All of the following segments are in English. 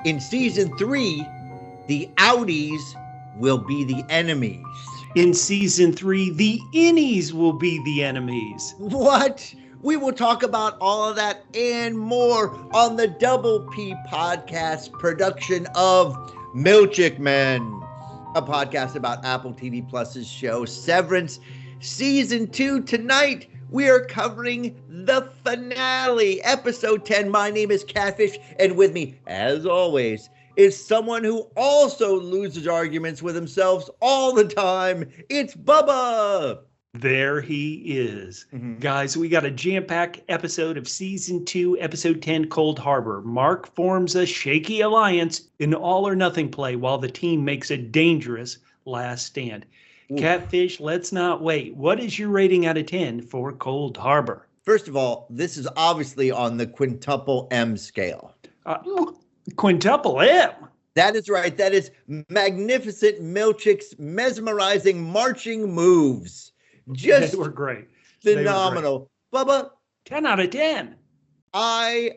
In season 3, the Outies will be the enemies. In season 3, the Innies will be the enemies. What? We will talk about all of that and more on the Double P podcast production of Milchick Men, a podcast about Apple TV Plus's show Severance Season 2. Tonight, we are covering the finale, episode 10. My name is Catfish, and with me, as always, is someone who also loses arguments with himself all the time. It's Bubba. There he is. Guys, we got a jam-packed episode of Season 2, Episode 10, Cold Harbor. Mark forms a shaky alliance in all-or-nothing play while the team makes a dangerous last stand. Oof. Catfish, let's not wait. What is your rating out of 10 for Cold Harbor? First of all, this is obviously on the quintuple M scale. Quintuple M? That is right. That is magnificent Milchick's mesmerizing marching moves. Just they were great. Phenomenal. Great. Bubba? 10 out of 10. I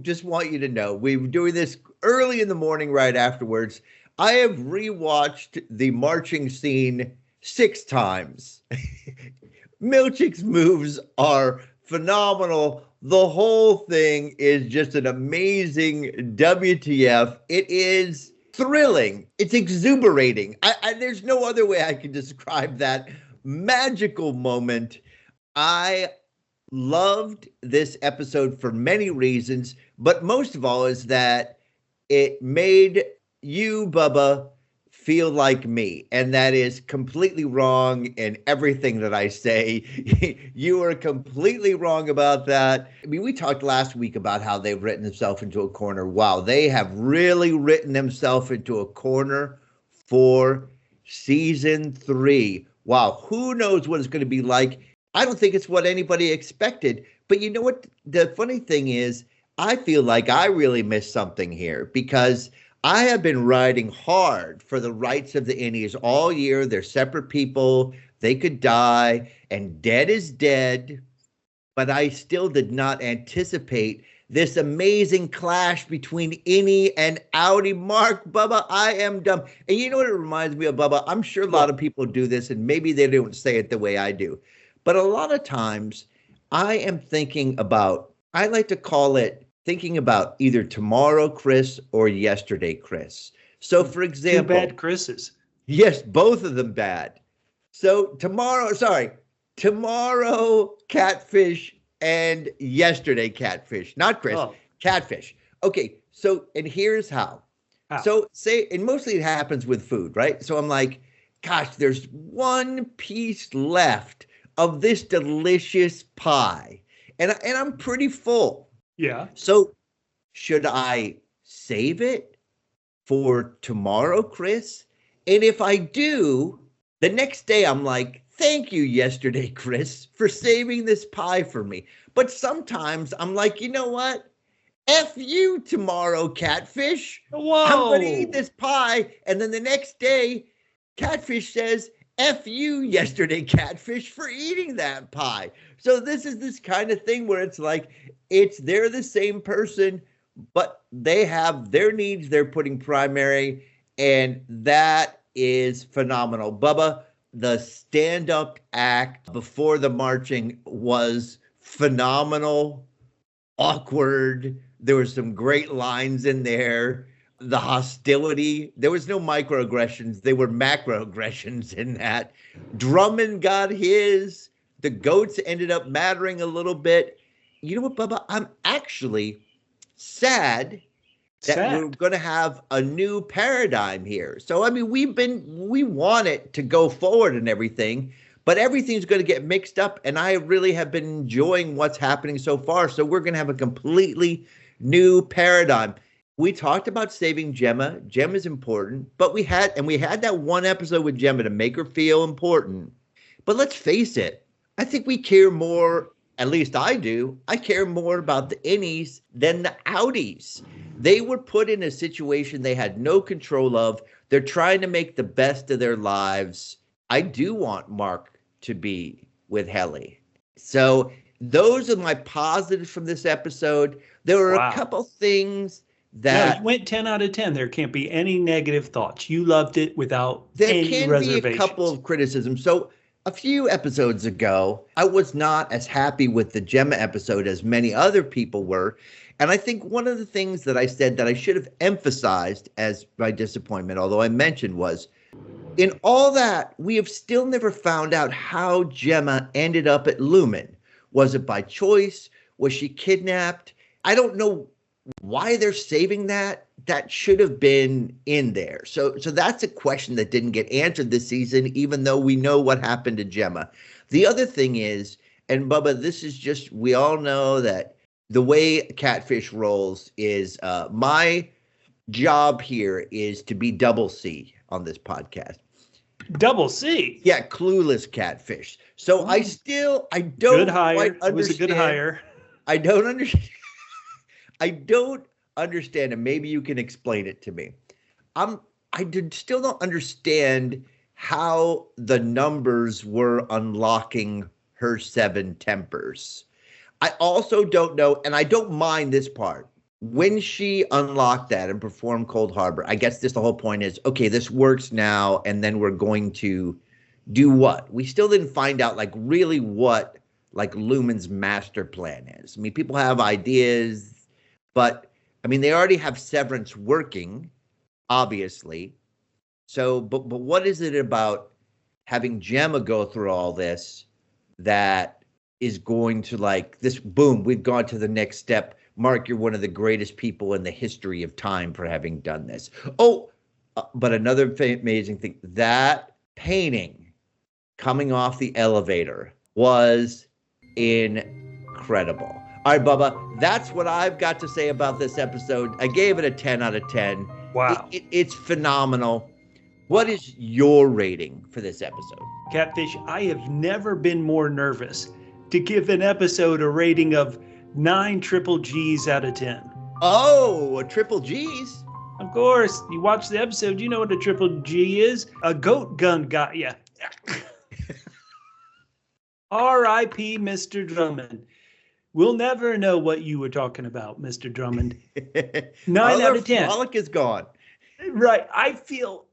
just want you to know, we were doing this early in the morning right afterwards. I have rewatched the marching scene 6 times. Milchick's moves are phenomenal. The whole thing is just an amazing WTF. It is thrilling. It's exuberating. There's no other way I can describe that magical moment. I loved this episode for many reasons, but most of all is that it made you, Bubba, feel like me, and that is completely wrong in everything that I say. You are completely wrong about that. I mean, we talked last week about how they've written themselves into a corner. Wow, they have really written themselves into a corner for season 3. Wow, who knows what it's going to be like? I don't think it's what anybody expected. But you know what? The funny thing is, I feel like I really missed something here because I have been riding hard for the rights of the Innies all year. They're separate people. They could die, and dead is dead. But I still did not anticipate this amazing clash between Innie and Outie. Mark, Bubba, I am dumb. And you know what it reminds me of, Bubba? I'm sure a lot of people do this, and maybe they don't say it the way I do. But a lot of times, I am thinking about, I like to call it, thinking about either tomorrow Chris or yesterday Chris. So for example, 2 bad Chris's. Yes, both of them bad. So tomorrow Catfish and yesterday Catfish, not Chris, Catfish. Okay, so, and here's how. So say, and mostly it happens with food, right? So I'm like, gosh, there's one piece left of this delicious pie. And I'm pretty full. Yeah. So should I save it for tomorrow, Chris? And if I do, the next day I'm like, thank you yesterday, Chris, for saving this pie for me. But sometimes I'm like, you know what? F you tomorrow, Catfish. Whoa. I'm going to eat this pie. And then the next day, Catfish says, F you yesterday, Catfish, for eating that pie. So this is this kind of thing where it's like, they're the same person, but they have their needs they're putting primary, and that is phenomenal. Bubba, the stand-up act before the marching was phenomenal, awkward. There were some great lines in there. The hostility, there was no microaggressions. They were macroaggressions in that. Drummond got his. The goats ended up mattering a little bit. You know what, Bubba? I'm actually sad that we're going to have a new paradigm here. So, I mean, we want it to go forward and everything, but everything's going to get mixed up. And I really have been enjoying what's happening so far. So we're going to have a completely new paradigm. We talked about saving Gemma. Gemma's important, but we had that one episode with Gemma to make her feel important. But let's face it, I think we care more, at least I do, I care more about the Innies than the Outies. They were put in a situation they had no control of. They're trying to make the best of their lives. I do want Mark to be with Helly. So those are my positives from this episode. There were a couple things that you went 10 out of 10. There can't be any negative thoughts. You loved it without there any can reservations. be a couple of criticisms. So a few episodes ago, I was not as happy with the Gemma episode as many other people were. And I think one of the things that I said that I should have emphasized as my disappointment, although I mentioned, was in all that, we have still never found out how Gemma ended up at Lumon. Was it by choice? Was she kidnapped? I don't know why they're saving that. That should have been in there. So that's a question that didn't get answered this season, even though we know what happened to Gemma. The other thing is, and Bubba, this is just, we all know that the way Catfish rolls is my job here is to be double C on this podcast. Double C? Yeah, clueless Catfish. So I don't good hire. quite understand. It was a good hire. I don't understand. I don't understand, and maybe you can explain it to me. Still don't understand how the numbers were unlocking her 7 tempers. I also don't know, and I don't mind this part. When she unlocked that and performed Cold Harbor, I guess the whole point is, okay, this works now, and then we're going to do what? We still didn't find out, like, really what, like, Lumon's master plan is. I mean, people have ideas, but, I mean, they already have Severance working, obviously. So, but what is it about having Gemma go through all this that is going to, like, this, boom, we've gone to the next step. Mark, you're one of the greatest people in the history of time for having done this. Oh, but another amazing thing, that painting coming off the elevator was incredible. All right, Bubba, that's what I've got to say about this episode. I gave it a 10 out of 10. Wow. It's phenomenal. What is your rating for this episode? Catfish, I have never been more nervous to give an episode a rating of 9 triple G's out of 10. Oh, a triple G's? Of course. You watch the episode, you know what a triple G is. A goat gun got ya. R.I.P. Mr. Drummond. We'll never know what you were talking about, Mr. Drummond. 9 out of 10. Frolic is gone. Right. I feel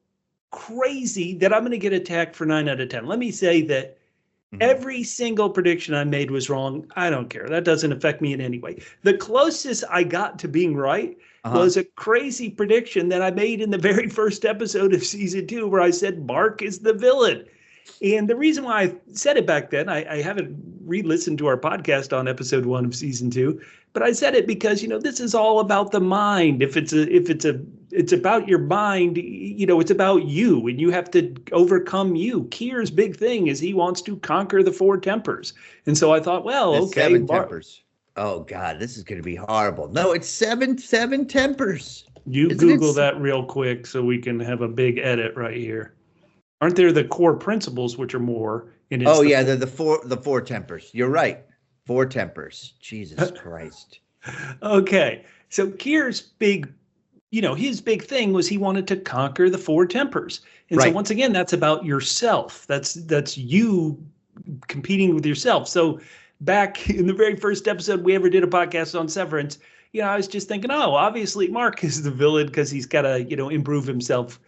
crazy that I'm going to get attacked for 9 out of 10. Let me say that every single prediction I made was wrong. I don't care. That doesn't affect me in any way. The closest I got to being right was a crazy prediction that I made in the very first episode of season 2 where I said Mark is the villain. And the reason why I said it back then, I haven't re-listened to our podcast on episode 1 of season 2, but I said it because, this is all about the mind. If it's about your mind, it's about you, and you have to overcome you. Kier's big thing is he wants to conquer the 4 tempers. And so I thought, well, There's okay. 7 tempers. Oh God, this is going to be horrible. No, it's seven tempers. You Google that real quick so we can have a big edit right here. Aren't there the core principles, which are more? Oh yeah, they're the four tempers. You're right. 4 tempers. Jesus Christ. Okay, so Kier's big, his big thing was he wanted to conquer the 4 tempers, and so once again, that's about yourself. That's you competing with yourself. So back in the very first episode we ever did a podcast on Severance, I was just thinking, oh, obviously Mark is the villain because he's got to, improve himself.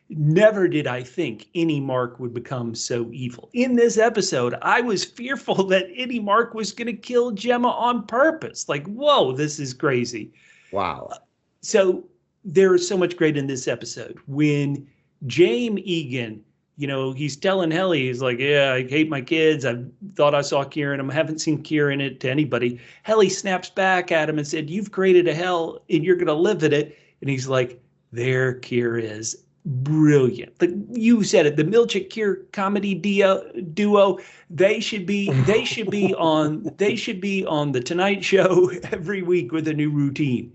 Never did I think Innie Mark would become so evil. In this episode, I was fearful that Innie Mark was going to kill Gemma on purpose. Like, whoa, this is crazy. Wow. So there is so much great in this episode. When James Egan, he's telling Helly, he's like, yeah, I hate my kids. I thought I saw Kier in them. I haven't seen Kier in it to anybody. Helly snaps back at him and said, you've created a hell and you're going to live in it. And he's like, there Kier is. Brilliant. You said it. The Milchick Kier comedy duo. They should be on the Tonight Show every week with a new routine.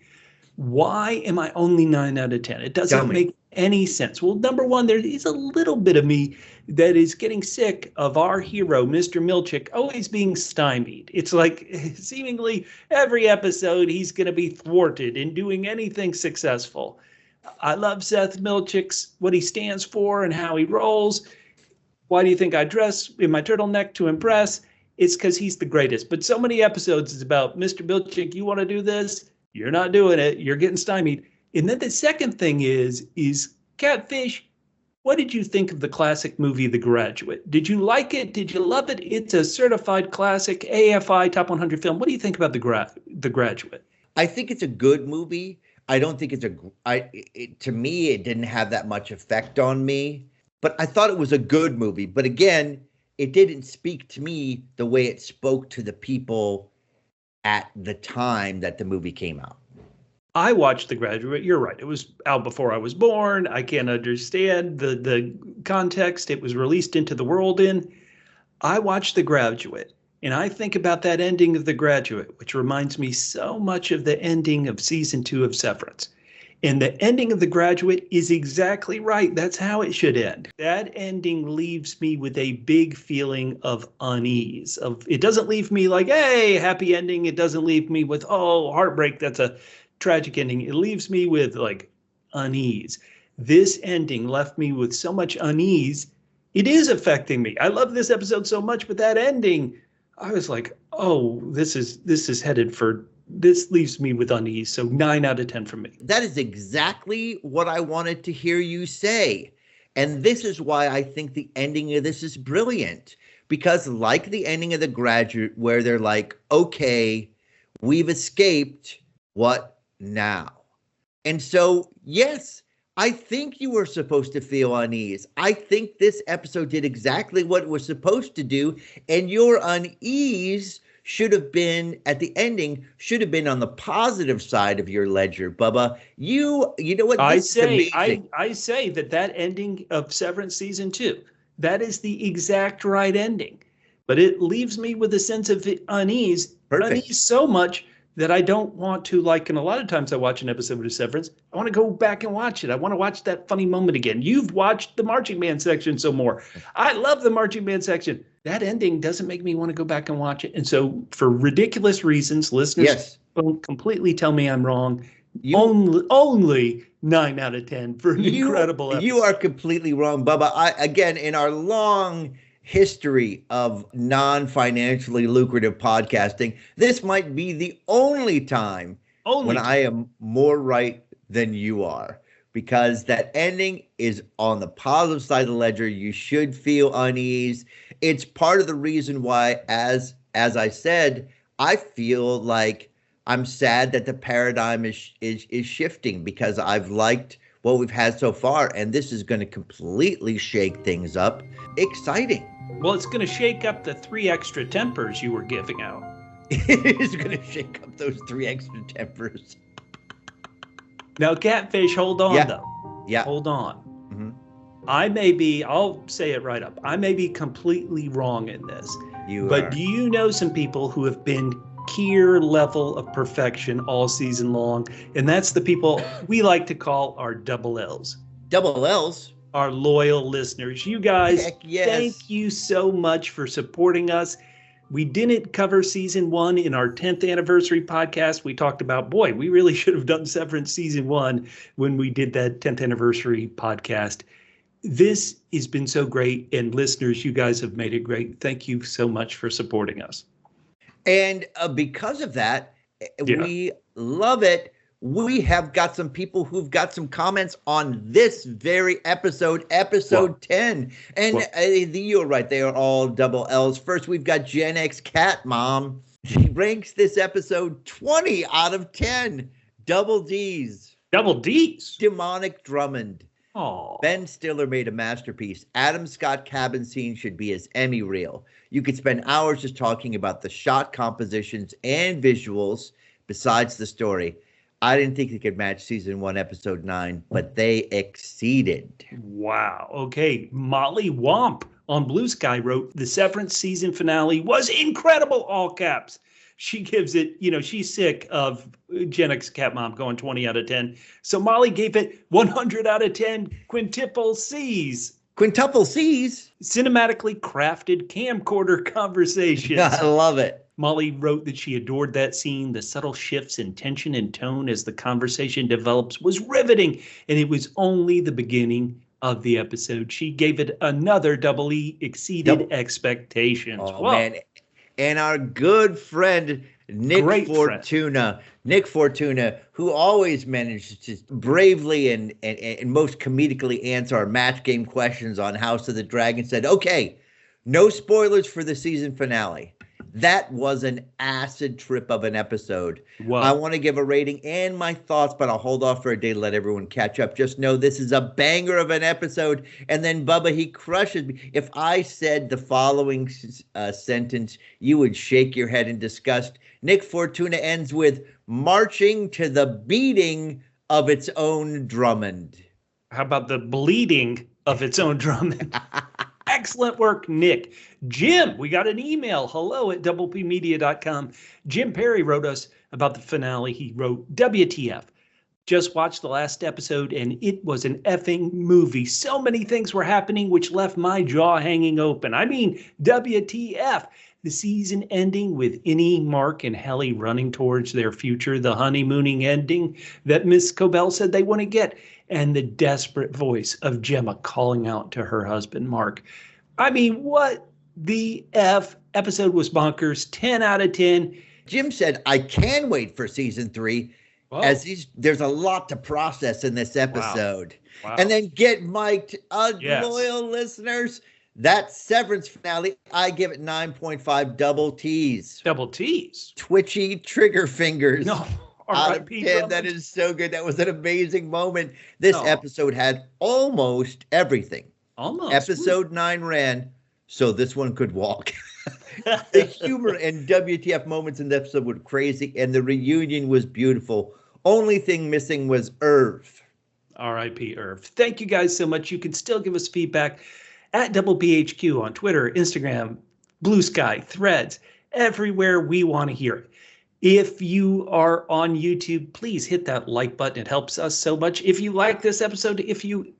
Why am I only 9 out of 10? It doesn't make any sense. Well, number one, there is a little bit of me that is getting sick of our hero, Mr. Milchick, always being stymied. It's like seemingly every episode he's going to be thwarted in doing anything successful. I love Seth Milchick's, what he stands for and how he rolls. Why do you think I dress in my turtleneck to impress? It's because he's the greatest. But so many episodes is about Mr. Milchick, you want to do this? You're not doing it. You're getting stymied. And then the second thing is Catfish, what did you think of the classic movie, The Graduate? Did you like it? Did you love it? It's a certified classic, AFI Top 100 film. What do you think about The Graduate? I think it's a good movie. I don't think to me, it didn't have that much effect on me, but I thought it was a good movie. But again, it didn't speak to me the way it spoke to the people at the time that the movie came out. I watched The Graduate. You're right. It was out before I was born. I can't understand the context it was released into the world in. I watched The Graduate, and I think about that ending of The Graduate, which reminds me so much of the ending of season 2 of Severance. And the ending of The Graduate is exactly right. That's how it should end. That ending leaves me with a big feeling of unease. It doesn't leave me like, hey, happy ending. It doesn't leave me with, oh, heartbreak. That's a tragic ending. It leaves me with like unease. This ending left me with so much unease. It is affecting me. I love this episode so much, but that ending, I was like, oh, this leaves me with unease. So 9 out of 10 from me. That is exactly what I wanted to hear you say. And this is why I think the ending of this is brilliant. Because like the ending of The Graduate, where they're like, okay, we've escaped, what now? And so, yes, I think you were supposed to feel unease. I think this episode did exactly what it was supposed to do. And your unease should have been, at the ending, should have been on the positive side of your ledger, Bubba. You know what? I say that ending of Severance season 2, that is the exact right ending. But it leaves me with a sense of unease. Perfect. Unease so much that I don't want to, like, and a lot of times I watch an episode of Severance, I want to go back and watch it. I want to watch that funny moment again. You've watched the Marching Man section some more. I love the Marching Man section. That ending doesn't make me want to go back and watch it. And so for ridiculous reasons, listeners don't completely tell me I'm wrong. Only 9 out of 10 for an incredible episode. You are completely wrong, Bubba. Again, in our long history of non-financially lucrative podcasting, this might be the only time when I am more right than you are, because that ending is on the positive side of the ledger. You should feel unease. It's part of the reason why, as I said, I feel like I'm sad that the paradigm is shifting, because I've liked what we've had so far, and this is going to completely shake things up. Exciting. Well, it's going to shake up the 3 extra tempers you were giving out. It is going to shake up those 3 extra tempers. Now, Catfish, hold on, though. Yeah. Hold on. Mm-hmm. I'll say it right up, I may be completely wrong in this. But do you know some people who have been Keir level of perfection all season long? And that's the people we like to call our double L's. Double L's? Our loyal listeners. You guys, Thank you so much for supporting us. We didn't cover season 1 in our 10th anniversary podcast. We talked about, we really should have done Severance season 1 when we did that 10th anniversary podcast. This has been so great. And listeners, you guys have made it great. Thank you so much for supporting us. And because of that, we love it. We have got some people who've got some comments on this very episode 10. And you're right, they are all double L's. First, we've got Gen X Cat Mom. She ranks this episode 20 out of 10. Double D's. Double D's? Demonic Drummond. Oh. Ben Stiller made a masterpiece. Adam Scott cabin scene should be his Emmy reel. You could spend hours just talking about the shot compositions and visuals besides the story. I didn't think they could match season 1, episode 9, but they exceeded. Wow. Okay. Molly Womp on Blue Sky wrote, the Severance season finale was incredible, all caps. She gives it, she's sick of Gen X Cat Mom going 20 out of 10. So Molly gave it 100 out of 10 quintuple C's. Quintuple C's? Cinematically crafted camcorder conversations. I love it. Molly wrote that she adored that scene. The subtle shifts in tension and tone as the conversation develops was riveting, and it was only the beginning of the episode. She gave it another double E, exceeded expectations. Oh, man. And our good friend Great Fortuna. Nick Fortuna, who always manages to bravely and most comedically answer our match game questions on House of the Dragon, said, okay, no spoilers for the season finale. That was an acid trip of an episode. Wow. I want to give a rating and my thoughts, but I'll hold off for a day to let everyone catch up. Just know this is a banger of an episode. And then Bubba, he crushes me. If I said the following sentence, you would shake your head in disgust. Nick Fortuna ends with marching to the beating of its own Drummond. How about the bleeding of its own Drummond? Excellent work, Nick. Jim, we got an email. hello@doublepmedia.com. Jim Perry wrote us about the finale. He wrote, WTF. Just watched the last episode and it was an effing movie. So many things were happening which left my jaw hanging open. I mean, WTF. The season ending with Innie, Mark, and Helly running towards their future, the honeymooning ending that Miss Cobell said they want to get, and the desperate voice of Gemma calling out to her husband, Mark. I mean, what the F? Episode was bonkers. 10 out of 10. Jim said, I can wait for season 3. Whoa. As there's a lot to process in this episode. Wow. And then get mic'd, Yes. loyal listeners. That Severance finale, I give it 9.5 double T's. Double T's. Twitchy trigger fingers. No. Out of 10, that is so good. That was an amazing moment. This episode had almost everything. Almost. Episode 9 ran, so this one could walk. The humor and WTF moments in the episode were crazy, and the reunion was beautiful. Only thing missing was Irv. R.I.P. Irv. Thank you guys so much. You can still give us feedback at DoublePHQ on Twitter, Instagram, Blue Sky, Threads, everywhere we want to hear it. If you are on YouTube, please hit that like button. It helps us so much. If you like this episode, if you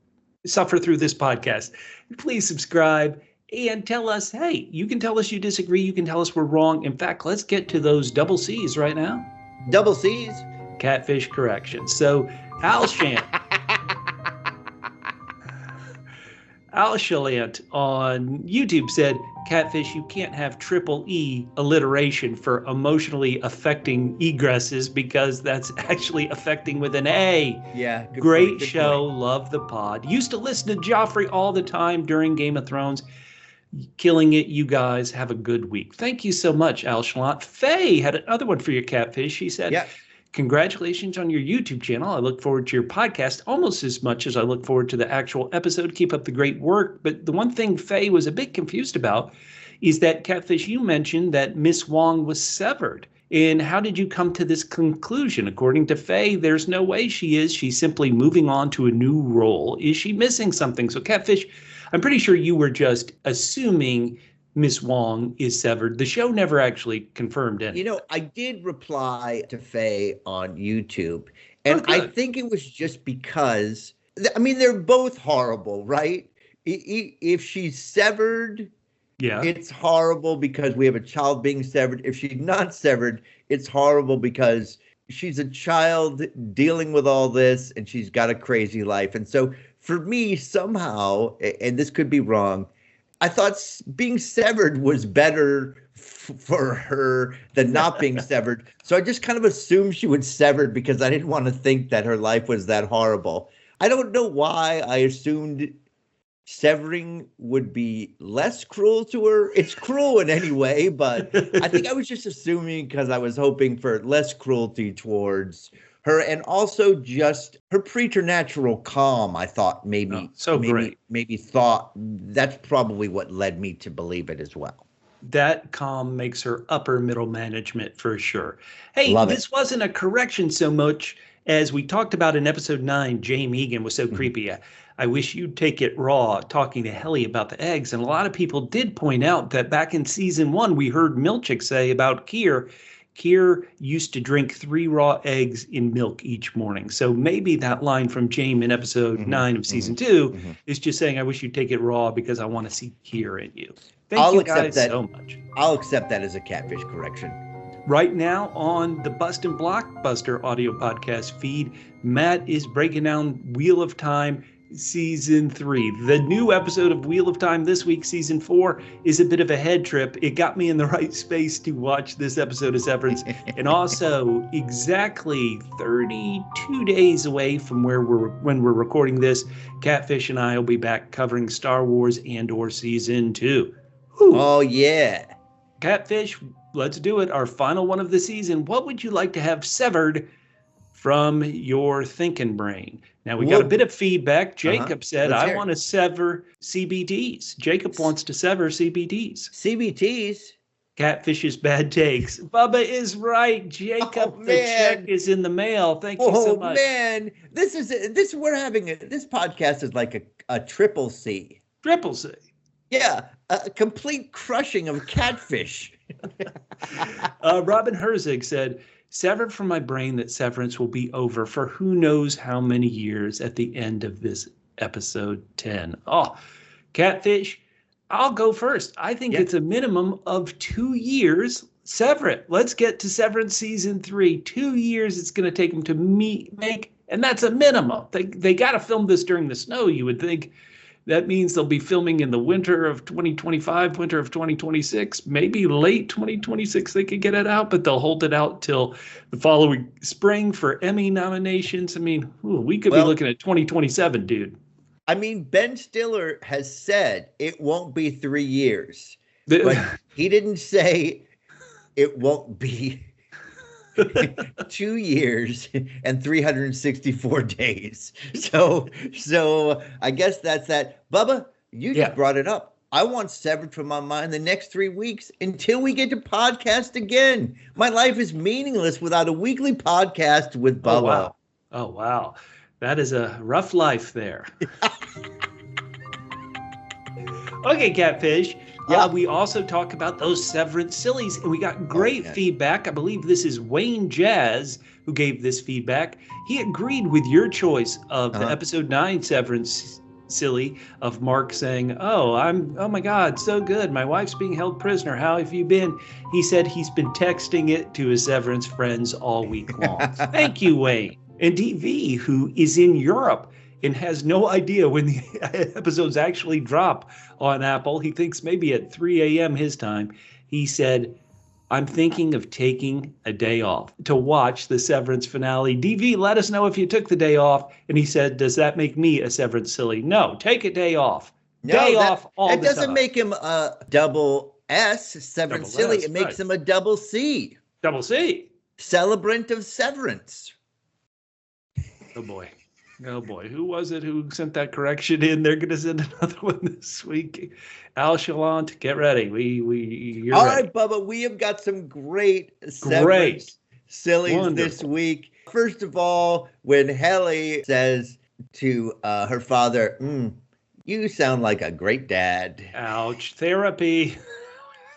suffer through this podcast, please subscribe and tell us, hey, you can tell us you disagree. You can tell us we're wrong. In fact, let's get to those double C's right now. Double C's? Catfish Corrections. So Al Shalant on YouTube said, Catfish, you can't have triple E alliteration for emotionally affecting egresses because that's actually affecting with an A. Yeah. Great show. Love the pod. Used to listen to Joffrey all the time during Game of Thrones. Killing it, you guys. Have a good week. Thank you so much, Al Shalant. Faye had another one for your Catfish. She said, yeah. Congratulations on your YouTube channel. I look forward to your podcast almost as much as I look forward to the actual episode. Keep up the great work. But the one thing Faye was a bit confused about is that, Catfish, you mentioned that Miss Wong was severed. And how did you come to this conclusion? According to Faye, there's no way she is. She's simply moving on to a new role. Is she missing something? So, Catfish, I'm pretty sure you were just assuming Miss Wong is severed. The show never actually confirmed it. You know, I did reply to Faye on YouTube, and I think it was just because, I mean, they're both horrible, right? If she's severed, yeah, it's horrible because we have a child being severed. If she's not severed, it's horrible because she's a child dealing with all this, and she's got a crazy life. And so for me, somehow, and this could be wrong, I thought being severed was better for her than not being severed. So I just kind of assumed she was severed because I didn't want to think that her life was that horrible. I don't know why I assumed severing would be less cruel to her. It's cruel in any way, but I think I was just assuming because I was hoping for less cruelty towards her, and also just her preternatural calm. I thought maybe thought that's probably what led me to believe it as well. That calm makes her upper middle management for sure. Hey, this wasn't a correction so much as we talked about in episode 9. Jaime Egan was so creepy. I wish you'd take it raw, talking to Helly about the eggs. And a lot of people did point out that back in season 1, we heard Milchick say about Keir used to drink 3 raw eggs in milk each morning. So maybe that line from Jaime in episode 9 of season 2 is just saying, I wish you'd take it raw because I want to see Keir in you. Thank you guys so much. I'll accept that as a Catfish correction. Right now on the Bustin' Blockbuster audio podcast feed, Matt is breaking down Wheel of Time. Season 3. The new episode of Wheel of Time this week, Season 4, is a bit of a head trip. It got me in the right space to watch this episode of Severance. And also, exactly 32 days away from when we're recording this, Catfish and I will be back covering Star Wars and/or Season 2. Whew. Oh, yeah. Catfish, let's do it. Our final one of the season. What would you like to have severed from your thinking brain? Now, we got a bit of feedback. Jacob said, I want to sever CBTs. Jacob wants to sever CBTs. CBTs? Catfish's bad takes. Bubba is right. Jacob, the check is in the mail. Thank you so much. Oh, man. This podcast is like a triple C. Triple C. Yeah, a complete crushing of Catfish. Robin Herzig said, severed from my brain that Severance will be over for who knows how many years at the end of this episode 10. Oh, Catfish, I'll go first. I think it's a minimum of 2 years. Sever it. Let's get to Severance Season 3. 2 years it's going to take them to make, and that's a minimum. They got to film this during the snow, you would think. That means they'll be filming in the winter of 2025, winter of 2026, maybe late 2026 they could get it out, but they'll hold it out till the following spring for Emmy nominations. I mean, we could be looking at 2027, dude. I mean, Ben Stiller has said it won't be 3 years, but he didn't say it won't be 2 years and 364 days. So I guess that's that. Bubba, you just brought it up. I want severed from my mind the next 3 weeks until we get to podcast again. My life is meaningless without a weekly podcast with Bubba. Oh, wow. That is a rough life there. Okay, Catfish. We also talk about those Severance Sillies, and we got great feedback. I believe this is Wayne Jazz who gave this feedback. He agreed with your choice of the episode 9 Severance Silly of Mark saying, oh my God, so good. My wife's being held prisoner. How have you been? He said he's been texting it to his Severance friends all week long. Thank you, Wayne. And DV, who is in Europe and has no idea when the episodes actually drop on Apple. He thinks maybe at 3 a.m. his time. He said, I'm thinking of taking a day off to watch the Severance finale. DV, let us know if you took the day off. And he said, does that make me a Severance silly? No, take a day off. Day off all the time. That doesn't make him a double S, Severance silly. It makes him a double C. Double C. Celebrant of Severance. Oh, boy. Oh, boy. Who was it who sent that correction in? They're going to send another one this week. Al Chalant, get ready. You're all ready. Right, Bubba. We have got some great Severance Sillies this week. First of all, when Helly says to her father, you sound like a great dad. Ouch. Therapy.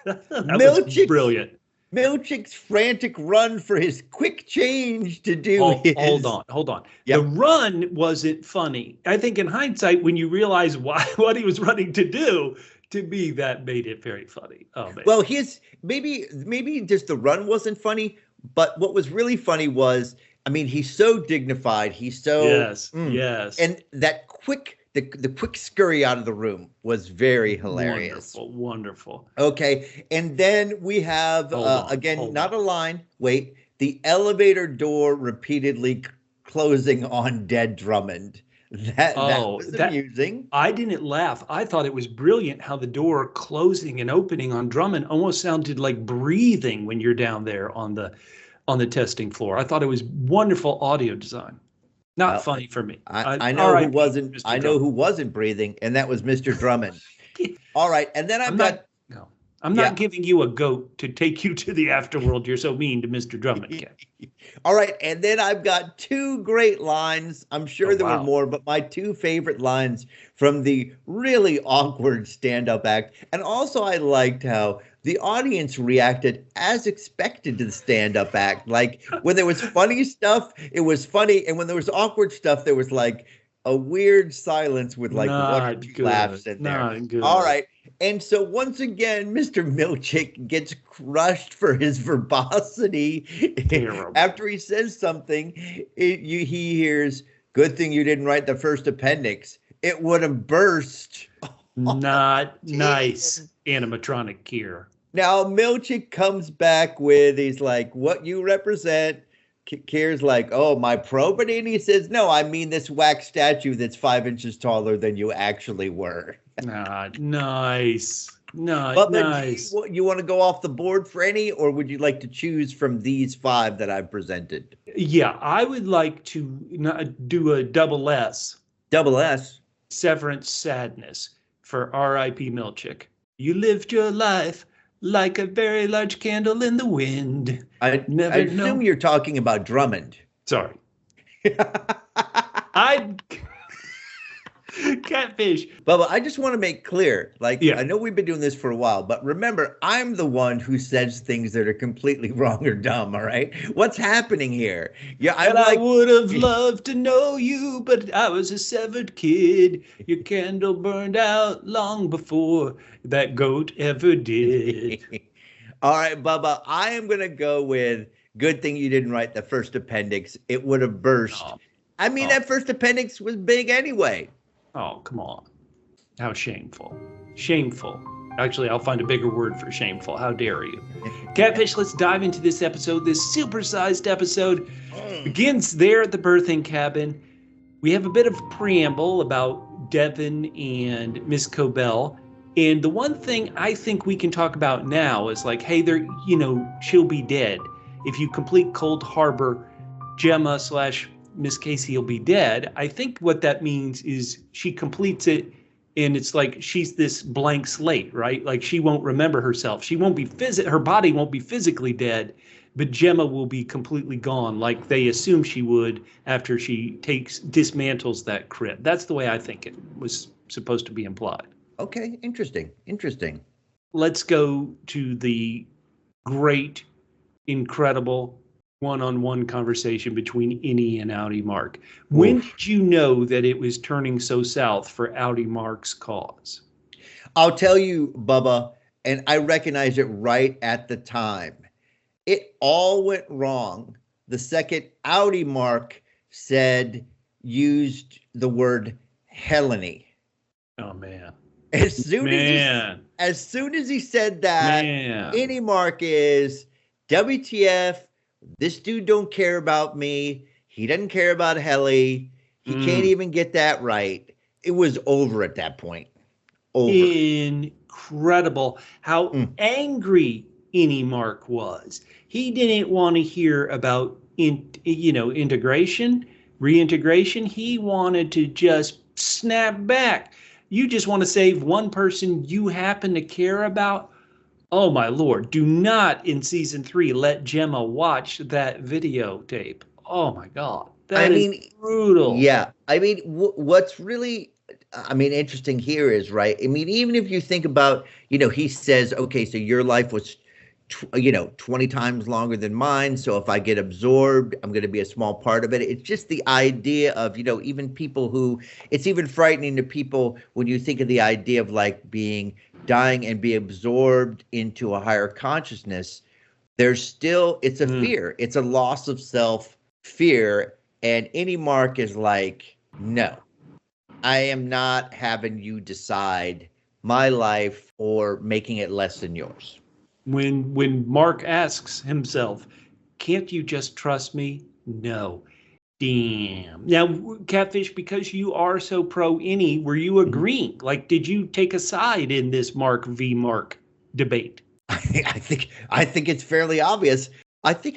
That was brilliant. Milchick's frantic run for his quick change to do Hold on. Yep. The run wasn't funny. I think in hindsight, when you realize what he was running to do, to me, that made it very funny. Oh, man. Well, maybe just the run wasn't funny, but what was really funny was, I mean, he's so dignified. He's so... Yes. And that the quick scurry out of the room was very hilarious. Wonderful. Okay. And then we have, not a line. Wait. The elevator door repeatedly closing on dead Drummond. That was amusing. I didn't laugh. I thought it was brilliant how the door closing and opening on Drummond almost sounded like breathing when you're down there on the testing floor. I thought it was wonderful audio design. Not funny for me. I know who wasn't breathing, and that was Mr. Drummond. All right, and then I'm not giving you a goat to take you to the afterworld. You're so mean to Mr. Drummond. All right, and then I've got two great lines. I'm sure there were more, but my two favorite lines from the really awkward stand-up act. And also I liked how the audience reacted as expected to the stand-up act. Like when there was funny stuff, it was funny. And when there was awkward stuff, there was like a weird silence with like one or two laughs in there. All right. And so once again, Mr. Milchick gets crushed for his verbosity. After he says something, he hears, good thing you didn't write the first appendix. it would have burst. Not nice, animatronic Kier. Now Milchick comes back with, he's like, what you represent? Kier's like, oh, my probity? And he says, no, I mean this wax statue that's 5 inches taller than you actually were. Nice. But Nice. You want to go off the board for any, or would you like to choose from these 5 that I've presented? Yeah, I would like to do a double S. Double S. Severance sadness for R.I.P. Milchick. You lived your life like a very large candle in the wind. I assume you're talking about Drummond. Sorry. Catfish. Bubba, I just want to make clear, Yeah. I know we've been doing this for a while, but remember, I'm the one who says things that are completely wrong or dumb, all right? What's happening here? Yeah, I would have loved to know you, but I was a severed kid. Your candle burned out long before that goat ever did. All right, Bubba, I am going to go with good thing you didn't write the first appendix. It would have burst. That first appendix was big anyway. Oh, come on. How shameful. Shameful. Actually, I'll find a bigger word for shameful. How dare you? Catfish, let's dive into this episode. This supersized episode begins there at the birthing cabin. We have a bit of preamble about Devin and Miss Cobell. And the one thing I think we can talk about now is like, hey, she'll be dead. If you complete Cold Harbor, Gemma / Miss Casey will be dead. I think what that means is she completes it and it's like she's this blank slate, right? Like she won't remember herself. She won't be her body won't be physically dead, but Gemma will be completely gone like they assume she would after she dismantles that crypt. That's the way I think it was supposed to be implied. Okay, interesting. Let's go to the great, incredible one-on-one conversation between Innie and Outie Mark. When did you know that it was turning so south for Outie Mark's cause? I'll tell you, Bubba, and I recognized it right at the time. It all went wrong the second Outie Mark used the word Helly. Oh, man. As soon as he said that, Innie Mark is WTF. This dude don't care about me. He doesn't care about Helly. He can't even get that right. It was over at that point. Over. Incredible how angry Innie Mark was. He didn't want to hear about integration, reintegration. He wanted to just snap back. You just want to save one person you happen to care about. Oh, my Lord, do not in season 3 let Gemma watch that videotape. Oh, my God. That is brutal. Yeah. What's really, interesting here is, right? Even if you think about, he says, okay, so your life was, 20 times longer than mine. So if I get absorbed, I'm going to be a small part of it. It's just the idea of, even people who, it's even frightening to people when you think of the idea of like dying and be absorbed into a higher consciousness. There's still, it's a fear. It's a loss of self fear. And Innie Mark is like, no, I am not having you decide my life or making it less than yours. When Mark asks himself, can't you just trust me? No. Damn. Now, Catfish, because you are so pro Innie, were you agreeing? Like, did you take a side in this Mark v. Mark debate? I think it's fairly obvious. I think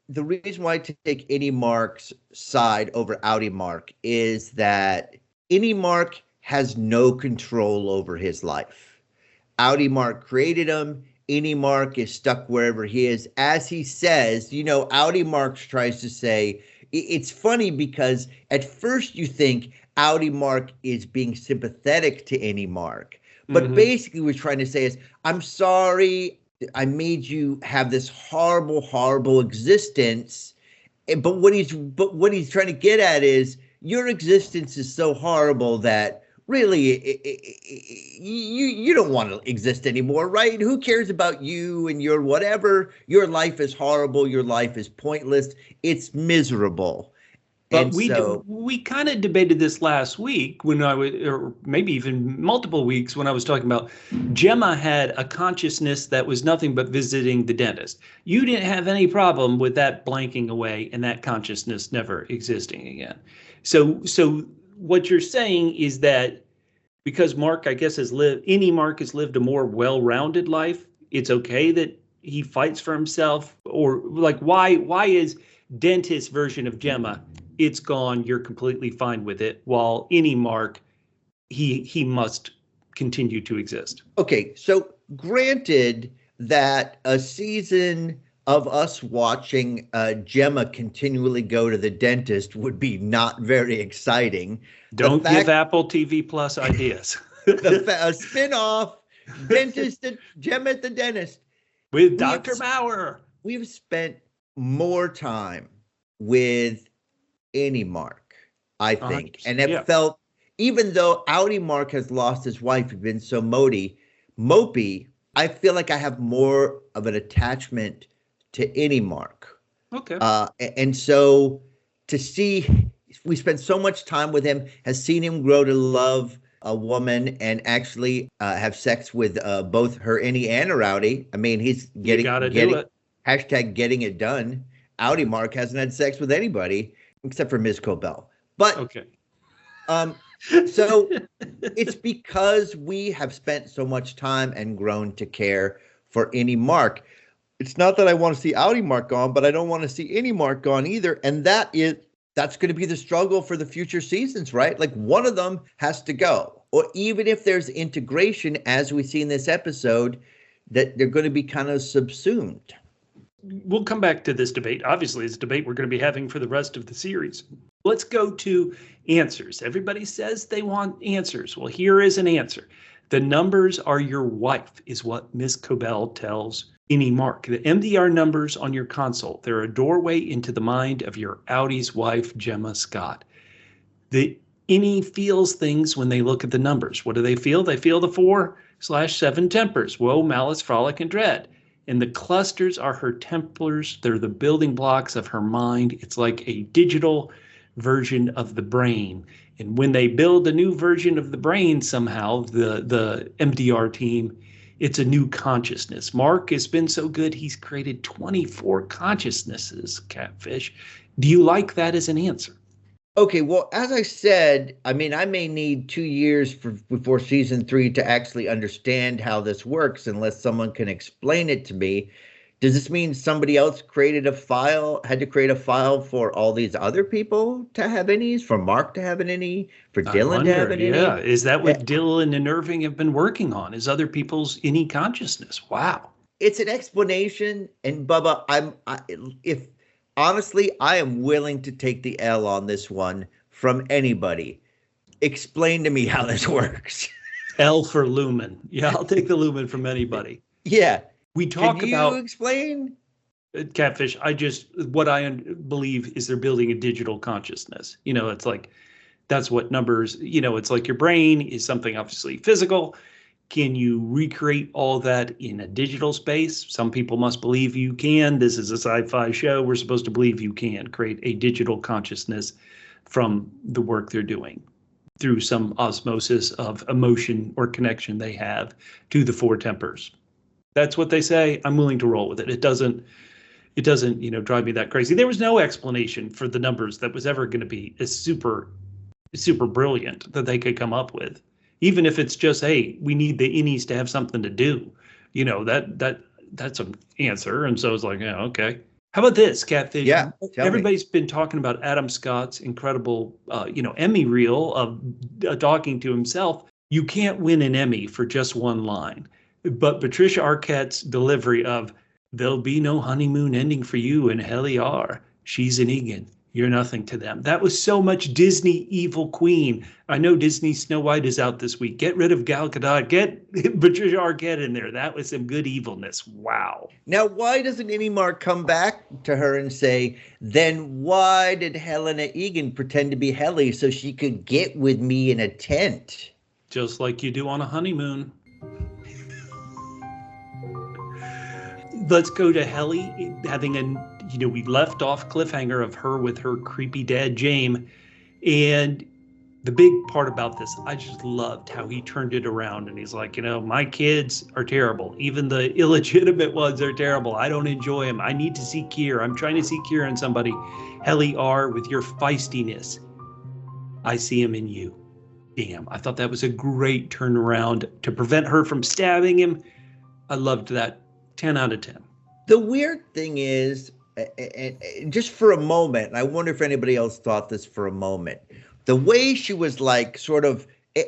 the reason why I take Innie Mark's side over Outie Mark is that Innie Mark has no control over his life. Outie Mark created him. Innie Mark is stuck wherever he is. As he says, Outie Mark tries to say, it's funny because at first you think Outie Mark is being sympathetic to Innie Mark. But basically what he's trying to say is, I'm sorry, I made you have this horrible, horrible existence. But what he's trying to get at is, your existence is so horrible that really, you don't want to exist anymore, right? Who cares about you and your whatever? Your life is horrible. Your life is pointless. It's miserable. But And so we kind of debated this last week when I was, or maybe even multiple weeks when I was talking about Gemma had a consciousness that was nothing but visiting the dentist. You didn't have any problem with that blanking away and that consciousness never existing again. So what you're saying is that because Mark, I guess, Mark has lived a more well-rounded life, it's okay that he fights for himself? Or like, why is dentist version of Gemma, it's gone, you're completely fine with it, while any Mark, he must continue to exist? Okay, so granted that a season of us watching Gemma continually go to the dentist would be not very exciting. Don't give Apple TV Plus ideas. A spin-off dentist, Gemma at the dentist. With Dr. Bauer. We've spent more time with Innie Mark, I think. And it felt, even though Outie Mark has lost his wife, he's been so mopey, I feel like I have more of an attachment to Innie Mark. Okay. And so to see, we spent so much time with him, has seen him grow to love a woman and actually have sex with both her Innie and her Outie. I mean, he's getting hashtag getting it done. Outie Mark hasn't had sex with anybody except for Ms. Cobell. But okay. So it's because we have spent so much time and grown to care for Innie Mark. It's not that I want to see Outie Mark gone, but I don't want to see Innie Mark gone either. And that's going to be the struggle for the future seasons, right? Like one of them has to go. Or even if there's integration, as we see in this episode, that they're going to be kind of subsumed. We'll come back to this debate. Obviously, it's a debate we're going to be having for the rest of the series. Let's go to answers. Everybody says they want answers. Well, here is an answer. The numbers are your wife, is what Ms. Cobell tells Innie Mark. The MDR numbers on your console, they're a doorway into the mind of your Outie's wife, Gemma Scott. The Innie feels things when they look at the numbers. What do they feel? They feel the 4/7 tempers: woe, malice, frolic, and dread. And the clusters are her templars. They're the building blocks of her mind. It's like a digital version of the brain. And when they build a new version of the brain somehow, the MDR team, it's a new consciousness. Mark has been so good, he's created 24 consciousnesses, Catfish. Do you like that as an answer? Okay, well, as I said, I mean, I may need 2 years before season 3 to actually understand how this works, unless someone can explain it to me. Does this mean somebody else had to create a file for all these other people to have Innies, for Mark to have an Innie, for Dylan to have an Innie? Yeah, is that what Dylan and Irving have been working on? Is other people's Innie consciousness? Wow. It's an explanation, and Bubba, honestly, I am willing to take the L on this one from anybody. Explain to me how this works. L for Lumen. Yeah, I'll take the Lumen from anybody. Yeah. We talk Can you explain? Catfish, what I believe is they're building a digital consciousness. You know, it's like, that's what numbers, it's like your brain is something obviously physical. Can you recreate all that in a digital space? Some people must believe you can. This is a sci-fi show. We're supposed to believe you can create a digital consciousness from the work they're doing through some osmosis of emotion or connection they have to the 4 tempers. That's what they say. I'm willing to roll with it. It doesn't, drive me that crazy. There was no explanation for the numbers that was ever going to be as super brilliant that they could come up with. Even if it's just, hey, we need the Innies to have something to do, that's an answer. And so it's like, yeah, okay. How about this, Catfish? Yeah, everybody's been talking about Adam Scott's incredible, Emmy reel of talking to himself. You can't win an Emmy for just one line. But Patricia Arquette's delivery of "There'll be no honeymoon ending for you and Helly are. She's an Egan. You're nothing to them." That was so much Disney evil queen. I know Disney Snow White is out this week. Get rid of Gal Gadot. Get Patricia Arquette in there. That was some good evilness. Wow. Now, why doesn't Innie Mark come back to her and say, then why did Helena Egan pretend to be Helly so she could get with me in a tent? Just like you do on a honeymoon. Let's go to Helly having a we left off cliffhanger of her with her creepy dad, James. And the big part about this, I just loved how he turned it around. And he's like, my kids are terrible. Even the illegitimate ones are terrible. I don't enjoy them. I need to see Kier. I'm trying to see Kier in somebody. Helly R, with your feistiness, I see him in you. Damn, I thought that was a great turnaround to prevent her from stabbing him. I loved that. 10 out of 10. The weird thing is, and just for a moment, and I wonder if anybody else thought this for a moment, the way she was like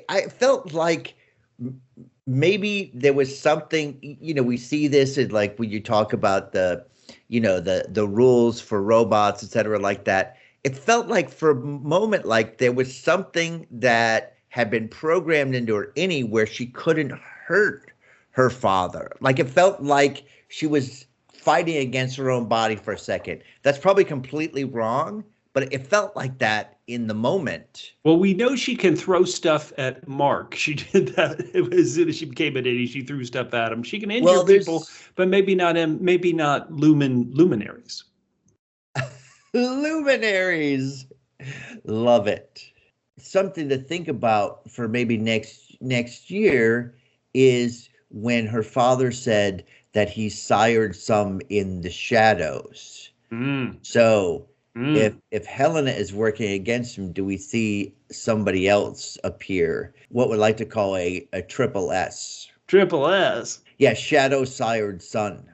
I felt like maybe there was something, we see this in like when you talk about the rules for robots, et cetera, like that. It felt like for a moment like there was something that had been programmed into her Innie where she couldn't hurt her father. Like it felt like she was fighting against her own body for a second. That's probably completely wrong, but it felt like that in the moment. Well, we know she can throw stuff at Mark. She did that as soon as she became an Innie. She threw stuff at him. She can injure people, but maybe not luminaires. Luminaries. Love it. Something to think about for maybe next year is when her father said that he sired some in the shadows. So if Helena is working against him, do we see somebody else appear? What we'd like to call a triple S. Triple S? Yeah, shadow sired son.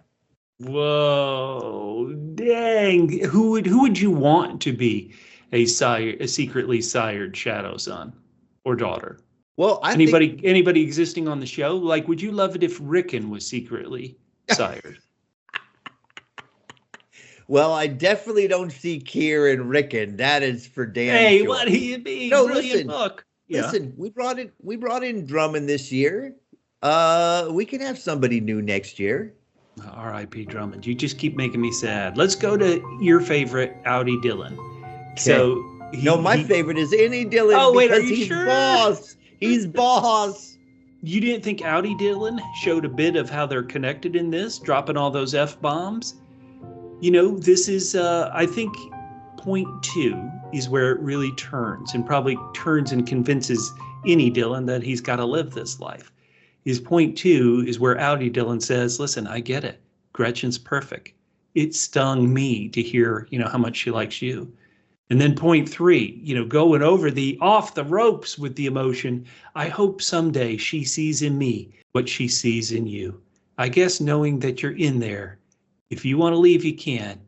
Whoa, dang. Who would you want to be a secretly sired shadow son or daughter? Well, anybody existing on the show? Like, would you love it if Rickon was secretly sired? Well, I definitely don't see Kier and Rickon. That is for damn Hey, sure. what do you mean? No, Brilliant book. Listen, we brought in Drummond this year. We can have somebody new next year. R.I.P. Drummond. You just keep making me sad. Let's go to your favorite, Outie Dillon. Okay. So my favorite is Innie Dillon. Oh wait, are you he's sure? Boss. He's boss. You didn't think Outie Dillon showed a bit of how they're connected in this, dropping all those F-bombs? This is, I think, point 2 is where it really turns, and probably turns and convinces Innie Dillon that he's got to live this life. His point 2 is where Outie Dillon says, listen, I get it. Gretchen's perfect. It stung me to hear, how much she likes you. And then point 3, going over the off the ropes with the emotion. I hope someday she sees in me what she sees in you. I guess knowing that you're in there, if you want to leave, you can,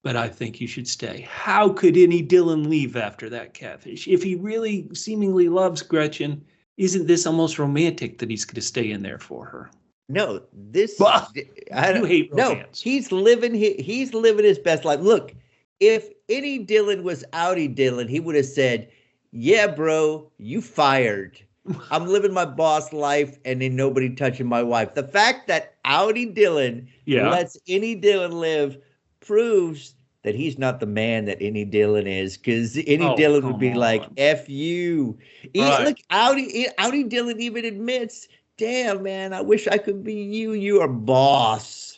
but I think you should stay. How could Innie Dillon leave after that, Catfish? If he really seemingly loves Gretchen, isn't this almost romantic that he's going to stay in there for her? No, this. You hate romance. No, he's living his best life. Look, if Innie Dillon was Outie Dillon, he would have said, yeah, bro, you fired. I'm living my boss life and ain't nobody touching my wife. The fact that Outie Dillon lets Innie Dillon live proves that he's not the man that Innie Dillon is, because Innie Dillon would be like, F you. Look, Outie Dillon even admits, damn, man, I wish I could be you. You are boss.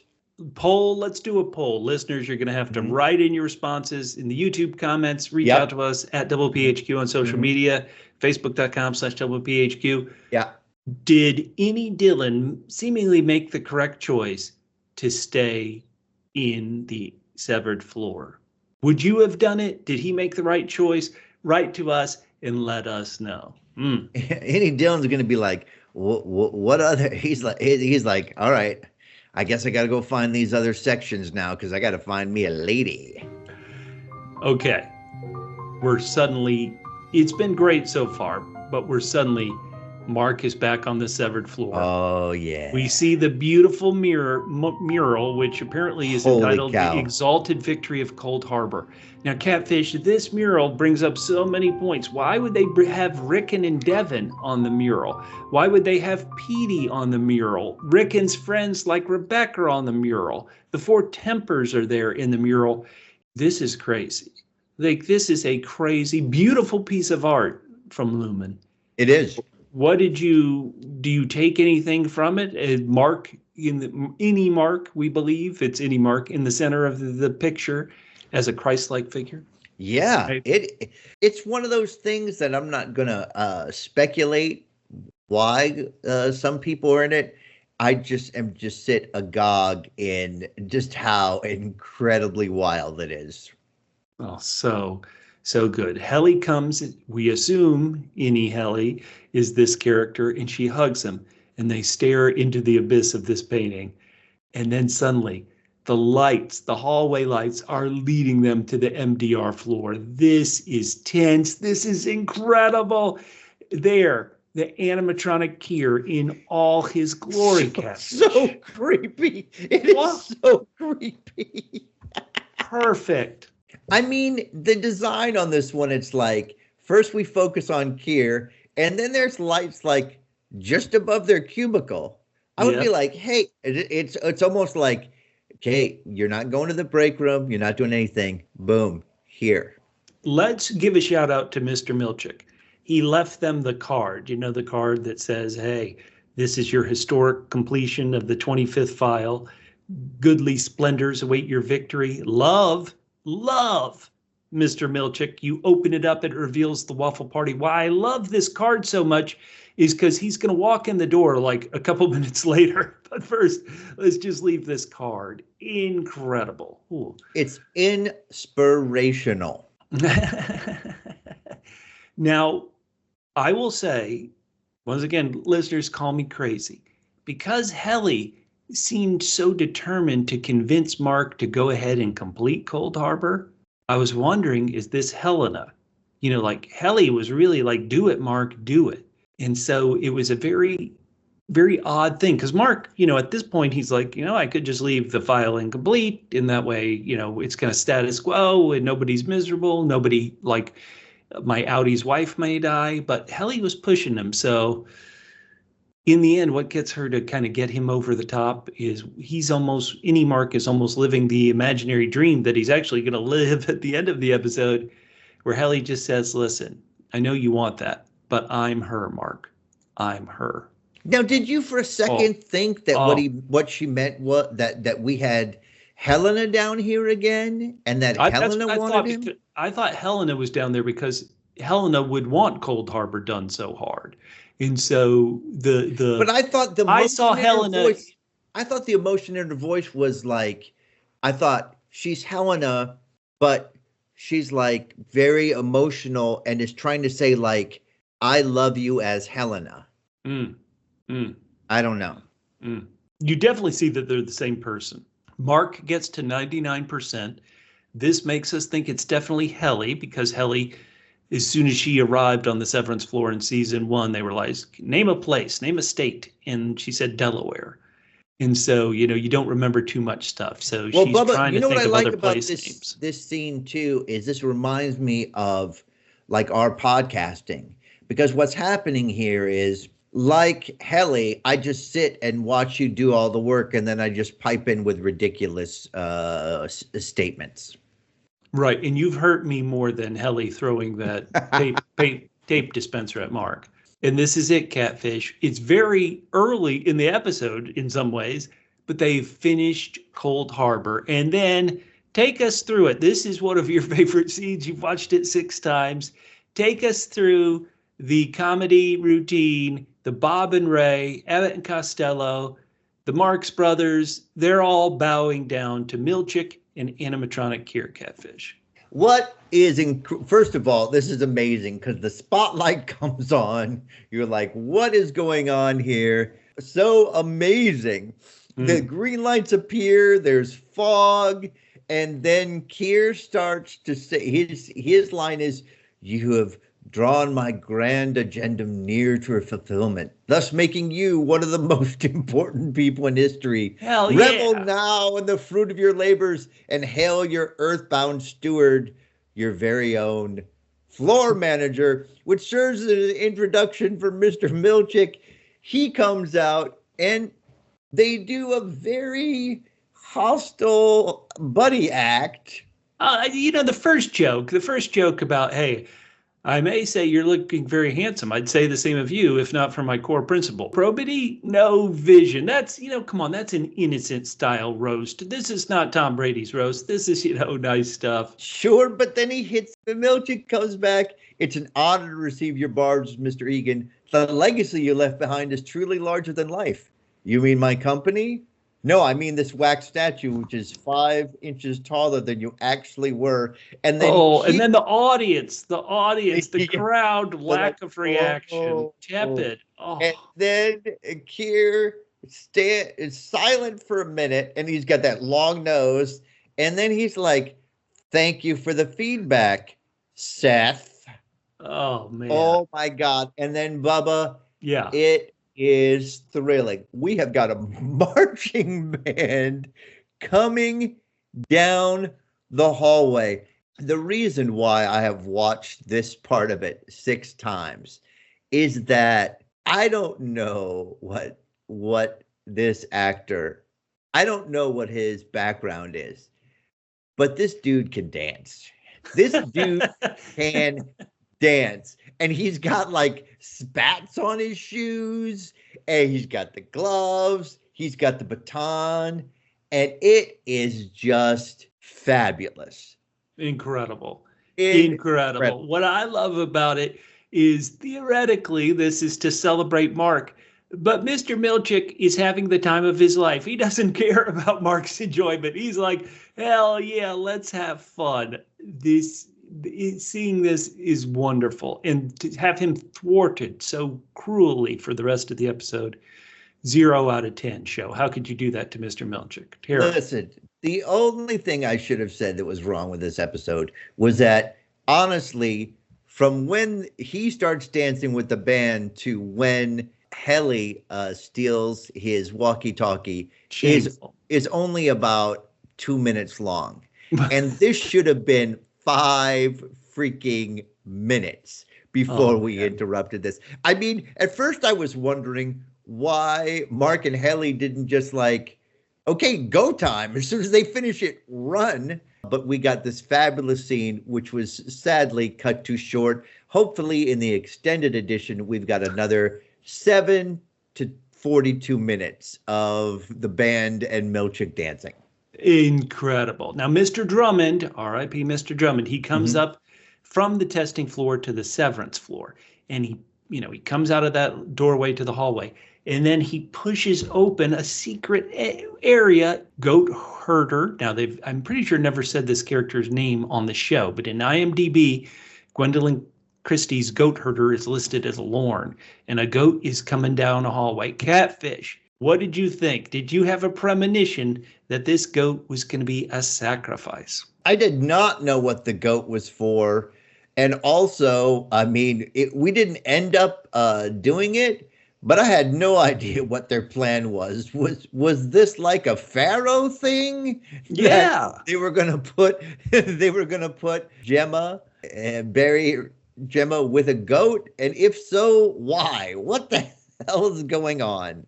Let's do a poll. Listeners, you're going to have to write in your responses in the YouTube comments. Reach out to us at WPHQ on social media, facebook.com/WPHQ. Yeah. Did Innie Dillon seemingly make the correct choice to stay in the severed floor? Would you have done it? Did he make the right choice? Write to us and let us know. Innie Dillon's going to be like, what other? He's like, all right. I guess I got to go find these other sections now because I got to find me a lady. Okay. It's been great so far, but Mark is back on the severed floor. Oh, yeah. We see the beautiful mural, which apparently is entitled The Exalted Victory of Cold Harbor. Now, Catfish, this mural brings up so many points. Why would they have Rickon and Devin on the mural? Why would they have Petey on the mural? Rickon's friends like Rebecca are on the mural. The Four Tempers are there in the mural. This is crazy. This is a crazy, beautiful piece of art from Lumon. It is. What do you take anything from it? Mark in the Innie Mark, we believe it's Innie Mark in the center of the picture as a Christ-like figure. Yeah, Right? it's one of those things that I'm not gonna speculate why some people are in it. I just am sit agog in just how incredibly wild it is. Oh, so good. Helly comes, we assume Innie Helly is this character, and she hugs him, and they stare into the abyss of this painting. And then suddenly, the lights, the hallway lights, are leading them to the MDR floor. This is tense. This is incredible. There, the animatronic Kier in all his glory, Catfish. So creepy. It is so creepy. Perfect. I mean, the design on this one, it's like, first we focus on Kier, and then there's lights like just above their cubicle. I would be like, hey, it's almost like, okay, you're not going to the break room. You're not doing anything. Boom, here. Let's give a shout out to Mr. Milchick. He left them the card, the card that says, hey, this is your historic completion of the 25th file. Goodly splendors await your victory. Love, Mr. Milchick. You open it up, it reveals the waffle party. Why I love this card so much is because he's going to walk in the door like a couple minutes later. But first, let's just leave this card. Incredible. Ooh. It's inspirational. Now, I will say, once again, listeners call me crazy, because Helly seemed so determined to convince Mark to go ahead and complete Cold Harbor. I was wondering, is this Helena? Like Helly was really like, do it, Mark, do it. And so it was a very, very odd thing, because Mark, at this point, he's like, I could just leave the file incomplete. In that way, it's kind of status quo and nobody's miserable. Nobody, like my Outies wife may die, but Helly was pushing him. So in the end, what gets her to kind of get him over the top is Innie Mark is almost living the imaginary dream that he's actually going to live at the end of the episode, where Helly just says, listen, I know you want that, but I'm her, Mark. I'm her. Now, did you for a second think that what she meant was that we had Helena down here again, and that Helena wanted him? I thought Helena was down there because Helena would want Cold Harbor done so hard. And so but I thought I saw Helena. Voice, I thought the emotion in her voice was like, I thought she's Helena, but she's like very emotional and is trying to say like, I love you as Helena. I don't know. You definitely see that they're the same person. Mark gets to 99%. This makes us think it's definitely Helly, because Helly, as soon as she arrived on the Severance floor in season 1, they were like, name a place, name a state. And she said Delaware. And so, you don't remember too much stuff. So she's Bubba, trying to think of other place names. This scene too is this reminds me of like our podcasting, because what's happening here is, like Helly, I just sit and watch you do all the work, and then I just pipe in with ridiculous statements. Right, and you've hurt me more than Helly throwing that tape dispenser at Mark. And this is it, Catfish. It's very early in the episode in some ways, but they've finished Cold Harbor. And then take us through it. This is one of your favorite scenes. You've watched it 6 times. Take us through the comedy routine, the Bob and Ray, Emmett and Costello, the Marx brothers. They're all bowing down to Milchick and animatronic Kier, Catfish. What is first of all, this is amazing because the spotlight comes on. You're like, what is going on here? So amazing. The green lights appear, there's fog, and then Kier starts to say, his line is, you have drawn my grand agenda near to fulfillment, thus making you one of the most important people in history. Hell yeah. Revel now in the fruit of your labors and hail your earthbound steward, your very own floor manager, which serves as an introduction for Mr. Milchick. He comes out and they do a very hostile buddy act. The first joke about, hey, I may say you're looking very handsome. I'd say the same of you, if not for my core principle. Probity, no vision. That's, come on, that's an innocent style roast. This is not Tom Brady's roast. This is, nice stuff. Sure, but then he hits the Milchick, comes back. It's an honor to receive your barbs, Mr. Egan. The legacy you left behind is truly larger than life. You mean my company? No, I mean this wax statue, which is 5 inches taller than you actually were. And then and then the audience, the crowd, lack of reaction, tepid. And then Keir is silent for a minute, and he's got that long nose. And then he's like, "Thank you for the feedback, Seth." Oh, man. Oh, my God. And then Bubba. Yeah. It is thrilling. We have got a marching band coming down the hallway. The reason why I have watched this part of it 6 times is that I don't know what this actor, I don't know what his background is, but this dude can dance. This dude can dance. And he's got like spats on his shoes, and he's got the gloves, he's got the baton, and it is just fabulous. Incredible. What I love about it is theoretically this is to celebrate Mark, but Mr. Milchick is having the time of his life. He doesn't care about Mark's enjoyment. He's like, hell yeah, let's have fun. Seeing this is wonderful, and to have him thwarted so cruelly for the rest of the episode, 0 out of 10 show. How could you do that to Mr. Milchick? Terrible. Listen, the only thing I should have said that was wrong with this episode was that, honestly, from when he starts dancing with the band to when Helly steals his walkie-talkie is only about 2 minutes long. And this should have been 5 freaking minutes before we interrupted this. I mean, at first I was wondering why Mark and Helly didn't just like, okay, go time. As soon as they finish it, run. But we got this fabulous scene, which was sadly cut too short. Hopefully in the extended edition, we've got another 7 to 42 minutes of the band and Milchick dancing. Incredible. Now, Mr. Drummond, R.I.P. Mr. Drummond, he comes up from the testing floor to the severance floor, and he comes out of that doorway to the hallway, and then he pushes open a secret area. Goat herder. Now, I'm pretty sure never said this character's name on the show, but in IMDb, Gwendolyn Christie's goat herder is listed as Lorne, and a goat is coming down a hallway. Catfish. What did you think? Did you have a premonition that this goat was going to be a sacrifice? I did not know what the goat was for. And also, I mean, we didn't end up doing it, but I had no idea what their plan was. Was this like a pharaoh thing? Yeah. They were going to put Gemma and bury Gemma with a goat? And if so, why? What the hell is going on?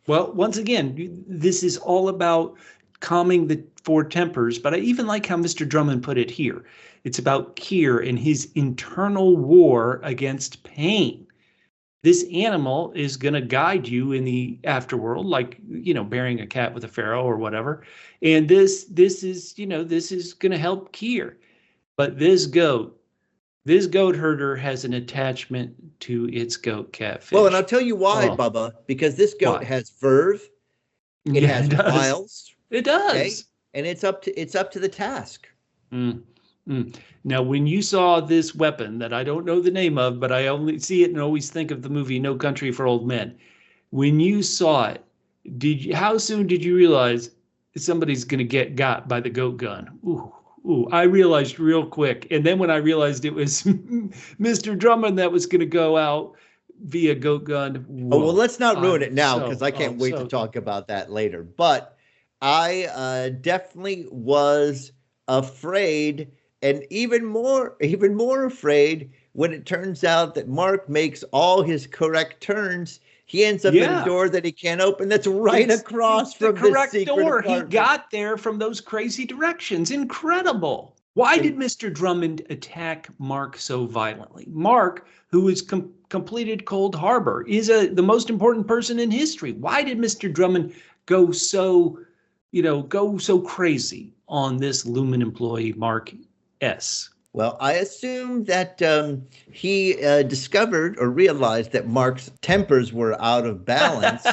Well, once again, this is all about calming the 4 tempers, but I even like how Mr. Drummond put it here. It's about Keir and his internal war against pain. This animal is going to guide you in the afterworld, like, burying a cat with a pharaoh or whatever. And this is going to help Keir. But this goat herder has an attachment to its goat Catfish. Well, and I'll tell you why, Bubba, because this goat has verve. It has files. It does. Okay? And it's up to the task. Now, when you saw this weapon that I don't know the name of, but I only see it and always think of the movie No Country for Old Men. When you saw it, how soon did you realize somebody's going to get got by the goat gun? Ooh, I realized real quick. And then when I realized it was Mr. Drummond that was going to go out via goat gun. Whoa. Oh, well, let's not ruin it now because I can't wait to talk about that later. But I definitely was afraid, and even more afraid when it turns out that Mark makes all his correct turns. He ends up in a door that he can't open. That's across from the correct door. He got there from those crazy directions. Incredible. Why did Mr. Drummond attack Mark so violently? Mark, who has completed Cold Harbor, is the most important person in history. Why did Mr. Drummond go so crazy on this Lumon employee, Mark S? Well, I assume that he discovered or realized that Mark's tempers were out of balance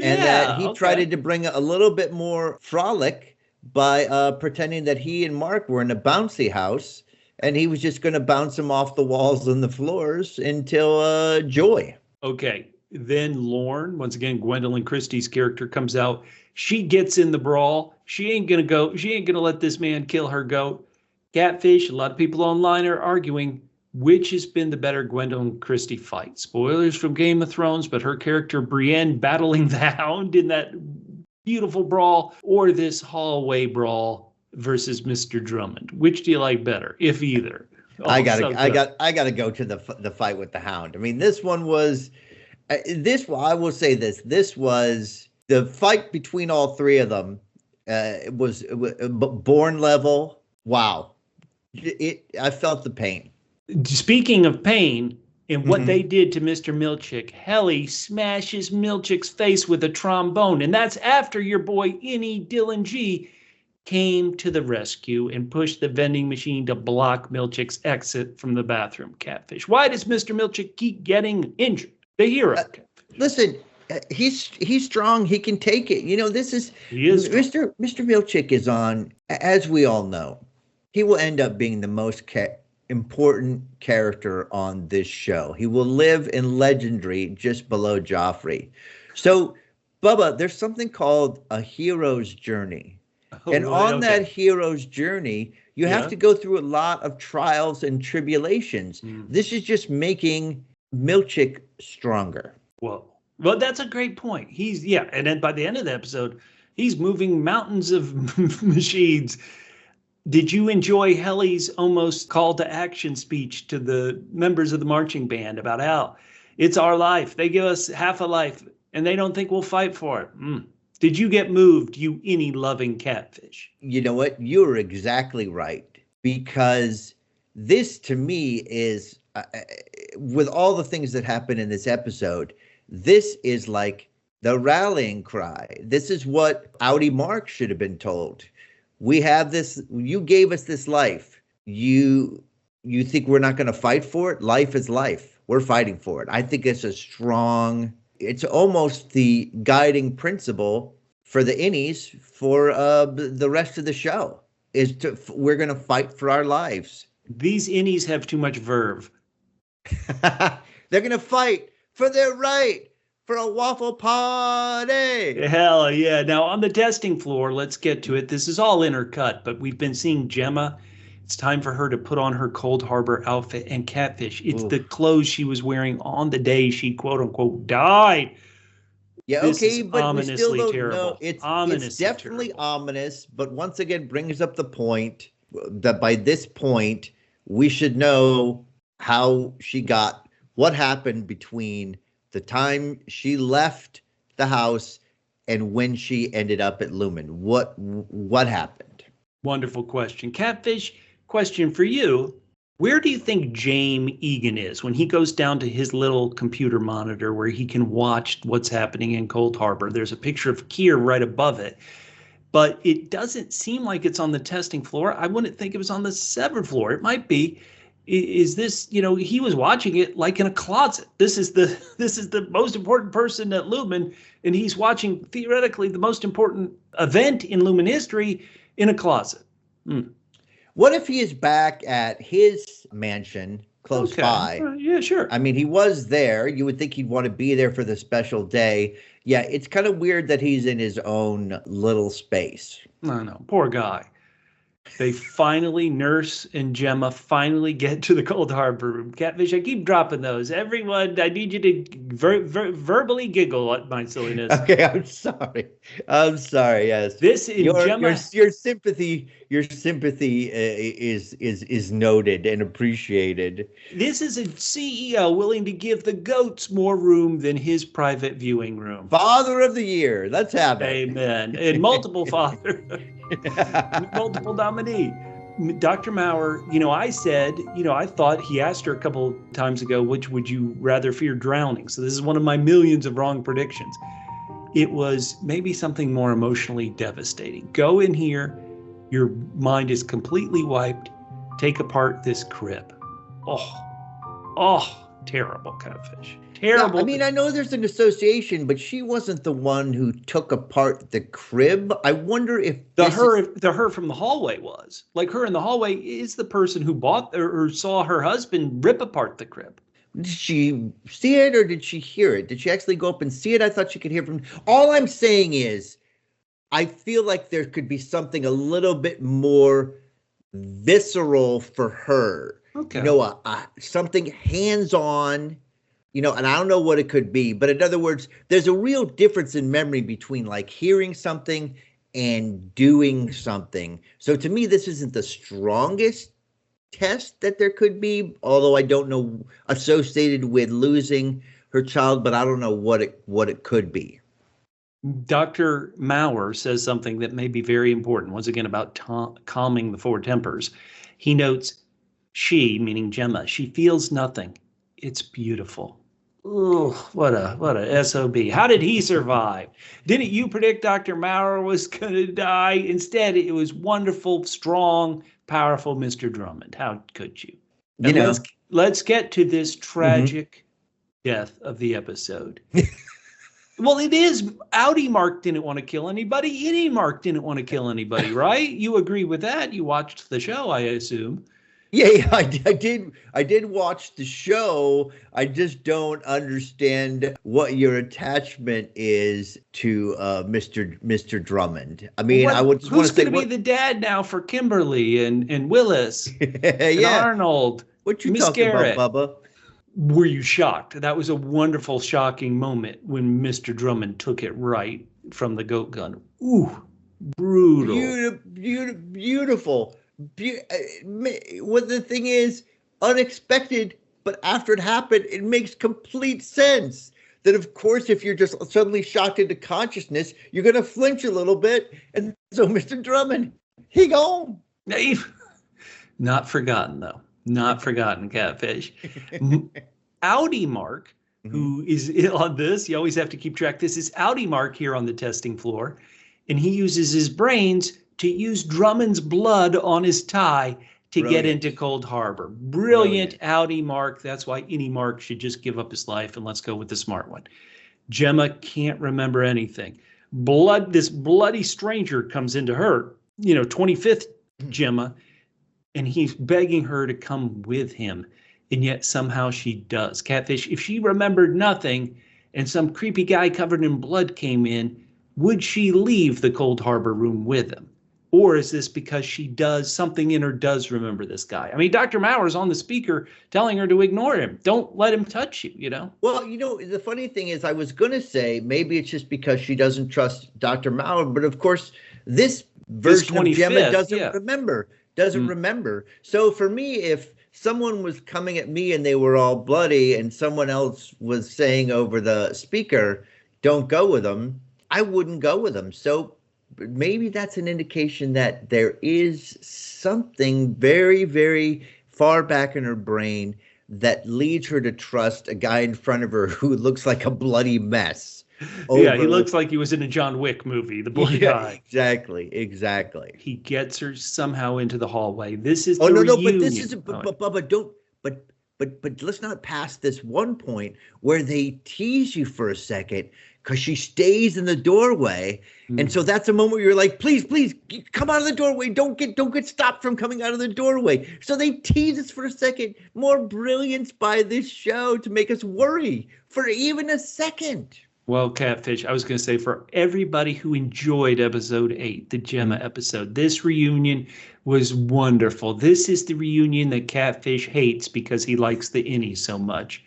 and that he tried to bring a little bit more frolic by pretending that he and Mark were in a bouncy house and he was just going to bounce him off the walls and the floors until joy. Okay. Then Lorne, once again, Gwendolyn Christie's character, comes out. She gets in the brawl. She ain't going to let this man kill her goat. Catfish, a lot of people online are arguing which has been the better Gwendolyn Christie fight. Spoilers from Game of Thrones, but her character Brienne battling the Hound in that beautiful brawl, or this hallway brawl versus Mr. Drummond. Which do you like better, if either? I gotta go to the fight with the Hound. I mean, this one was I will say this. This was the fight between all three of them. It was Bourne level. Wow. I felt the pain. Speaking of pain, and what they did to Mr. Milchick, Helly smashes Milchick's face with a trombone. And that's after your boy Innie Dylan G came to the rescue and pushed the vending machine to block Milchick's exit from the bathroom. Catfish. Why does Mr. Milchick keep getting injured? The hero. Listen, he's strong. He can take it. You know, he is Mr. Milchick is on, as we all know, he will end up being the most important character on this show. He will live in legendary just below Joffrey. So, Bubba, there's something called a hero's journey. And on that hero's journey, you have to go through a lot of trials and tribulations. This is just making Milchick stronger. Well, that's a great point. And then by the end of the episode, he's moving mountains of machines. Did you enjoy Helly's almost call to action speech to the members of the marching band about how it's our life? They give us half a life and they don't think we'll fight for it. Did you get moved, you Innie loving Catfish? You know what? You're exactly right. Because this to me is, with all the things that happen in this episode, this is like the rallying cry. This is what Outie Mark should have been told. We have this, you gave us this life. You think we're not going to fight for it? Life is life. We're fighting for it. I think it's almost the guiding principle for the Innies for the rest of the show we're going to fight for our lives. These Innies have too much verve. They're going to fight for their right for a waffle party. Hell yeah. Now on the testing floor, let's get to it. This is all intercut, but we've been seeing Gemma. It's time for her to put on her Cold Harbor outfit, and Catfish. It's the clothes she was wearing on the day she quote unquote died. Yeah, this okay, is but ominously we still don't terrible. know. It's definitely terrible. Ominous, but once again brings up the point that by this point we should know how she got, what happened between the time she left the house and when she ended up at Lumon. What happened? Wonderful question. Catfish, question for you. Where do you think James Egan is when he goes down to his little computer monitor where he can watch what's happening in Cold Harbor? There's a picture of Keir right above it, but it doesn't seem like it's on the testing floor. I wouldn't think it was on the severed floor. It might be. Is this, he was watching it like in a closet. This is the most important person at Lumon, and he's watching theoretically the most important event in Lumon history in a closet. What if he is back at his mansion close by? Yeah, sure. I mean, he was there. You would think he'd want to be there for the special day. Yeah, it's kind of weird that he's in his own little space. No, poor guy. They finally, Nurse and Gemma finally get to the Cold Harbor room. Catfish, I keep dropping those. Everyone, I need you to verbally giggle at my silliness. Okay, I'm sorry. Yes, this is Gemma. Your sympathy is noted and appreciated. This is a CEO willing to give the goats more room than his private viewing room. Father of the year. Let's have it. Amen. And multiple father. Multiple nominee. Dr. Maurer, I said, I thought he asked her a couple times ago, which would you rather fear, drowning? So this is one of my millions of wrong predictions. It was maybe something more emotionally devastating. Go in here, your mind is completely wiped, take apart this crib. Oh, terrible, Catfish. Terrible. Yeah, I mean, I know there's an association, but she wasn't the one who took apart the crib. I wonder if the her from the hallway was. Like, her in the hallway is the person who bought or saw her husband rip apart the crib. Did she see it or did she hear it? Did she actually go up and see it? I thought she could hear from. All I'm saying is, I feel like there could be something a little bit more visceral for her. Okay. Something hands-on. And I don't know what it could be, but in other words, there's a real difference in memory between like hearing something and doing something. So to me, this isn't the strongest test that there could be, although I don't know associated with losing her child, but I don't know what it could be. Dr. Maurer says something that may be very important, once again, about calming the four tempers. He notes, she, meaning Gemma, she feels nothing. It's beautiful. Ooh, what a SOB. How did he survive? Didn't you predict Dr. Maurer was going to die? Instead, it was wonderful, strong, powerful Mr. Drummond. How could you? Let's get to this tragic death of the episode. Well, it is. Outie Mark didn't want to kill anybody. Innie Mark didn't want to kill anybody, right? You agree with that? You watched the show, I assume. Yeah, I did watch the show. I just don't understand what your attachment is to Mr. Drummond. I mean, who's going to be the dad now for Kimberly and Willis and Arnold? What you Miss talking Garrett. about, Bubba? Were you shocked? That was a wonderful, shocking moment when Mr. Drummond took it right from the goat gun. Ooh, brutal. Beautiful. What the thing is, unexpected, but after it happened, it makes complete sense. That of course, if you're just suddenly shocked into consciousness, you're going to flinch a little bit. And so Mr. Drummond, he gone. Not forgotten, though. Not forgotten, Catfish. Outie Mark, who is on this, you always have to keep track. This is Outie Mark here on the testing floor. And he uses his brains to use Drummond's blood on his tie to get into Cold Harbor. Brilliant Outie Mark. That's why Innie Mark should just give up his life and let's go with the smart one. Gemma can't remember anything. This bloody stranger comes into her, 25th Gemma, and he's begging her to come with him. And yet somehow she does. Catfish, if she remembered nothing and some creepy guy covered in blood came in, would she leave the Cold Harbor room with him? Or is this because something in her does remember this guy? I mean, Dr. Maurer's on the speaker telling her to ignore him. Don't let him touch you, Well, the funny thing is I was going to say maybe it's just because she doesn't trust Dr. Maurer. But of course, this version of Gemma doesn't remember. So for me, if someone was coming at me and they were all bloody and someone else was saying over the speaker, don't go with them, I wouldn't go with them. So maybe that's an indication that there is something very, very far back in her brain that leads her to trust a guy in front of her who looks like a bloody mess. Yeah, he looks like he was in a John Wick movie, the bloody guy. Exactly. He gets her somehow into the hallway. This is reunion. But this is Bubba, don't but let's not pass this one point where they tease you for a second because she stays in the doorway. And so that's a moment where you're like, please, come out of the doorway. Don't get stopped from coming out of the doorway. So they tease us for a second. More brilliance by this show to make us worry for even a second. Well, Catfish, I was going to say for everybody who enjoyed episode 8, the Gemma episode, this reunion was wonderful. This is the reunion that Catfish hates because he likes the Innies so much.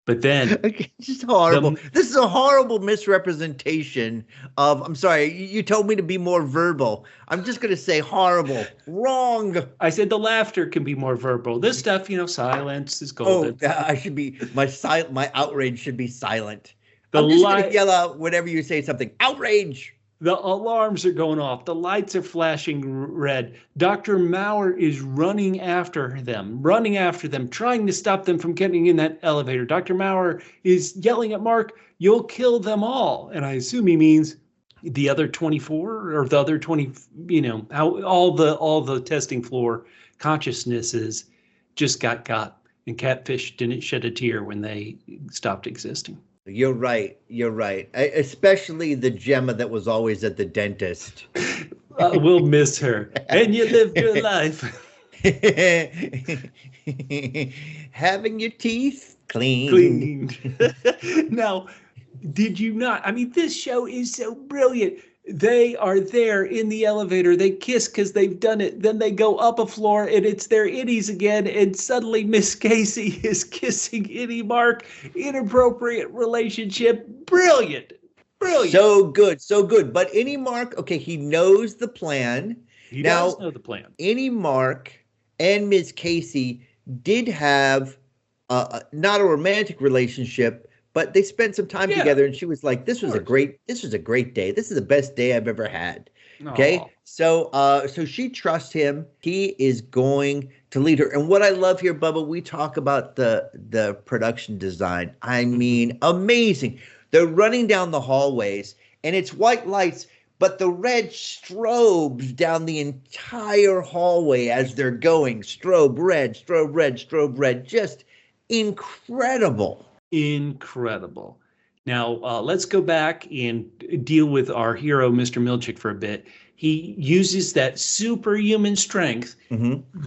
But then it's just horrible. This is a horrible misrepresentation of, I'm sorry, you told me to be more verbal. I'm just going to say horrible. Wrong. I said the laughter can be more verbal. This stuff, silence is golden. I should be, my outrage should be silent. I'm just going to yell out whenever you say something. Outrage. The alarms are going off. The lights are flashing red. Dr. Maurer is running after them, trying to stop them from getting in that elevator. Dr. Maurer is yelling at Mark, "You'll kill them all." And I assume he means the other 24 or the other 20, how all the testing floor consciousnesses just got. And Catfish didn't shed a tear when they stopped existing. You're right. Especially the Gemma that was always at the dentist. We'll miss her. And you lived your life. Having your teeth cleaned. Now, did you not? I mean, this show is so brilliant. They are there in the elevator. They kiss because they've done it. Then they go up a floor and it's their Innies again. And suddenly Miss Casey is kissing Innie Mark. Inappropriate relationship. Brilliant. So good. But Innie Mark, okay, he knows the plan. He does know the plan. Innie Mark and Miss Casey did have not a romantic relationship, but they spent some time together, and she was like, this was a great day. This is the best day I've ever had. Okay. Aww. So she trusts him. He is going to lead her. And what I love here, Bubba, we talk about the production design. I mean, amazing. They're running down the hallways and it's white lights, but the red strobes down the entire hallway as they're going. Strobe red, strobe red, strobe red. Just incredible. Incredible. Now, let's go back and deal with our hero, Mr. Milchick, for a bit. He uses that superhuman strength,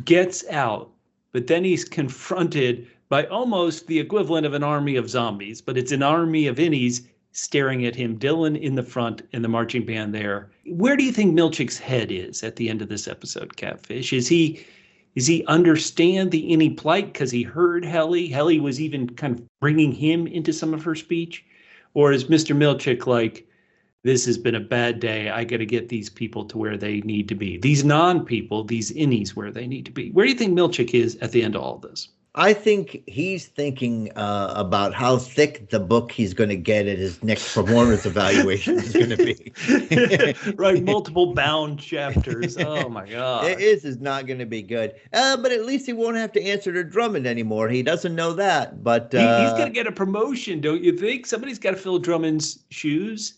gets out, but then he's confronted by almost the equivalent of an army of zombies, but it's an army of Innies staring at him, Dylan in the front and the marching band there. Where do you think Milchick's head is at the end of this episode, Catfish? Does he understand the Innie plight because he heard Helly? Helly was even kind of bringing him into some of her speech? Or is Mr. Milchick like, this has been a bad day. I got to get these people to where they need to be. These non-people, these Innies where they need to be. Where do you think Milchick is at the end of all this? I think he's thinking about how thick the book he's going to get at his next performance evaluation is going to be. Right, multiple bound chapters. Oh, my God. It is not going to be good. But at least he won't have to answer to Drummond anymore. He doesn't know that. But he's going to get a promotion, don't you think? Somebody's got to fill Drummond's shoes.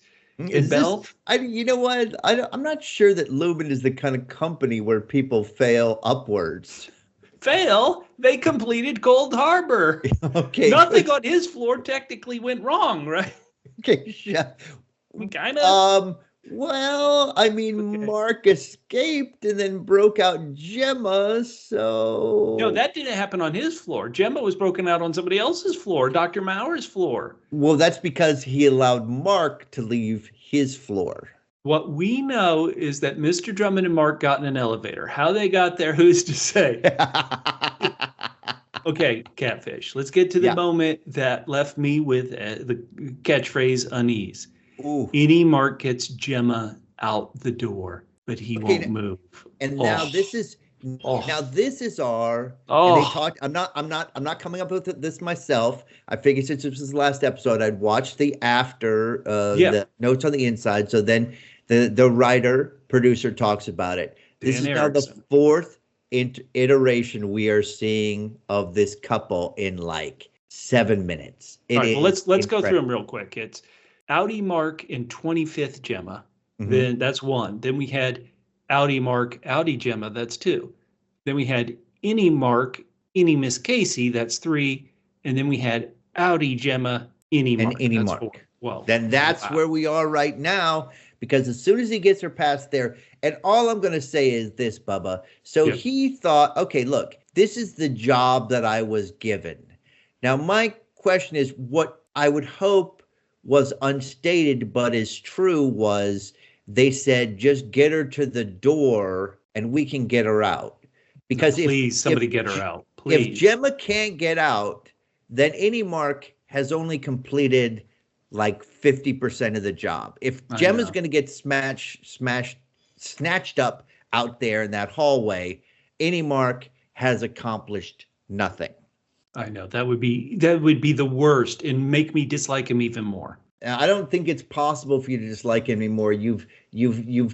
Belt? You know what? I'm not sure that Lumon is the kind of company where people fail upwards. Fail? They completed Cold Harbor. Okay. Nothing on his floor technically went wrong, right? Okay, yeah. We kind of. Well, I mean, Mark escaped and then broke out Gemma, so. No, that didn't happen on his floor. Gemma was broken out on somebody else's floor, Dr. Maurer's floor. Well, that's because he allowed Mark to leave his floor. What we know is that Mr. Drummond and Mark got in an elevator. How they got there, who's to say? Okay, Catfish, let's get to the moment that left me with the catchphrase unease. Ooh. Innie Mark gets Gemma out the door, but he won't move. And now this is our. Oh. And they talked. I'm not coming up with this myself. I figured since this was the last episode, I'd watch the the notes on the inside. So then the writer producer talks about it. This is now the fourth iteration we are seeing of this couple in like 7 minutes. All right, well, let's go through them real quick. It's Outie Mark and 25th Gemma. Then that's one. Then we had Outie Mark, Outie Gemma. That's two. Then we had Innie Mark, Innie Miss Casey. That's three. And then we had Outie Gemma, Innie Mark. And Innie that's Mark. Four. Well, then that's where we are right now. Because as soon as he gets her past there, and all I'm going to say is this, Bubba. So he thought, okay, look, this is the job that I was given. Now, my question is, what I would hope was unstated but is true was they said, just get her to the door and we can get her out. Because somebody get her out. Please. If Gemma can't get out, then Innie Mark has only completed like 50% of the job. If Gemma's going to get snatched up out there in that hallway, Innie Mark has accomplished nothing. I know that would be the worst and make me dislike him even more. I don't think it's possible for you to dislike him anymore. You've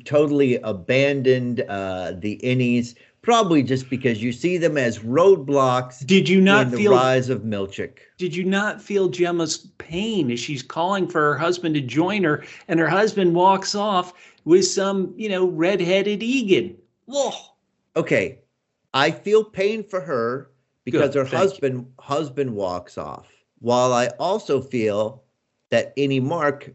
totally abandoned the Innies, probably just because you see them as roadblocks Did you not in the feel rise of Milchick. Did you not feel Gemma's pain as she's calling for her husband to join her, and her husband walks off with some, redheaded Egan? Whoa. Okay, I feel pain for her because Good, her husband walks off, while I also feel that Innie Mark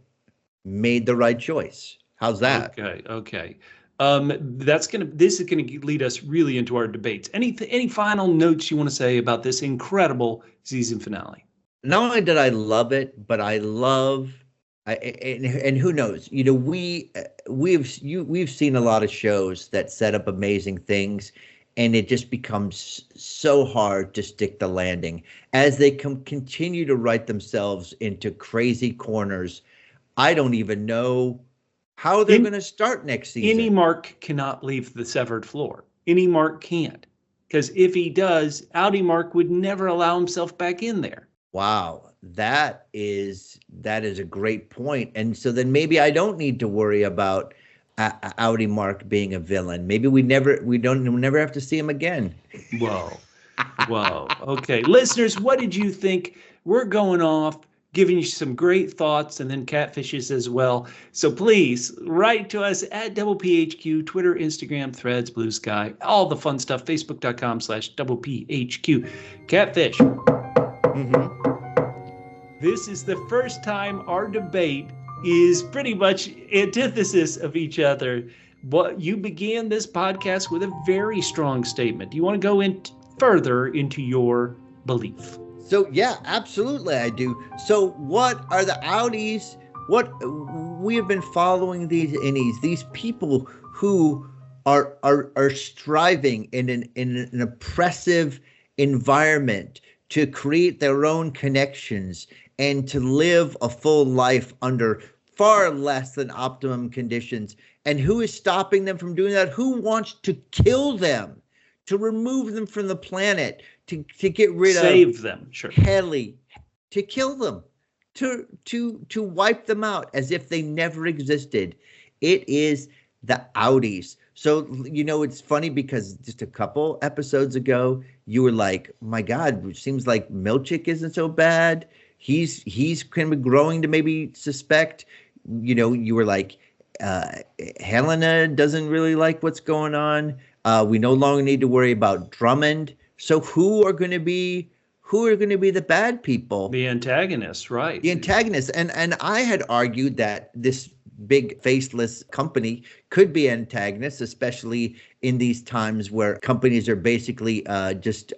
made the right choice. How's that? Okay. This is gonna lead us really into our debates. Any final notes you want to say about this incredible season finale? Not only did I love it, but I love, and who knows? We've seen a lot of shows that set up amazing things, and it just becomes so hard to stick the landing as they continue to write themselves into crazy corners. I don't even know how they're going to start next season. Innie Mark cannot leave the severed floor. Innie Mark can't, because if he does, Outie Mark would never allow himself back in there. Wow, that is a great point. And so then maybe I don't need to worry about Outie Mark being a villain. Maybe we'll never have to see him again. Whoa. Okay, listeners, what did you think? We're going off, giving you some great thoughts, and then catfishes as well. So please write to us at PHQ, Twitter, Instagram, Threads, Blue Sky, all the fun stuff, Facebook.com/PHQ. Catfish. This is the first time our debate is pretty much antithesis of each other. But you began this podcast with a very strong statement. Do you want to go in further into your belief? So, yeah, absolutely I do. So what are the Outies? What we have been following these Innies, these people who are striving in an oppressive environment to create their own connections and to live a full life under far less than optimum conditions. And who is stopping them from doing that? Who wants to kill them, to remove them from the planet, to get rid of them, sure. Helly, to kill them, to wipe them out as if they never existed? It is the Outies. So, it's funny because just a couple episodes ago, you were like, my God, it seems like Milchick isn't so bad. He's kind of growing to maybe suspect. You were like, Helena doesn't really like what's going on. We no longer need to worry about Drummond. So who are going to be the bad people? The antagonists, right? The antagonists. And I had argued that this big faceless company could be antagonists, especially in these times where companies are basically just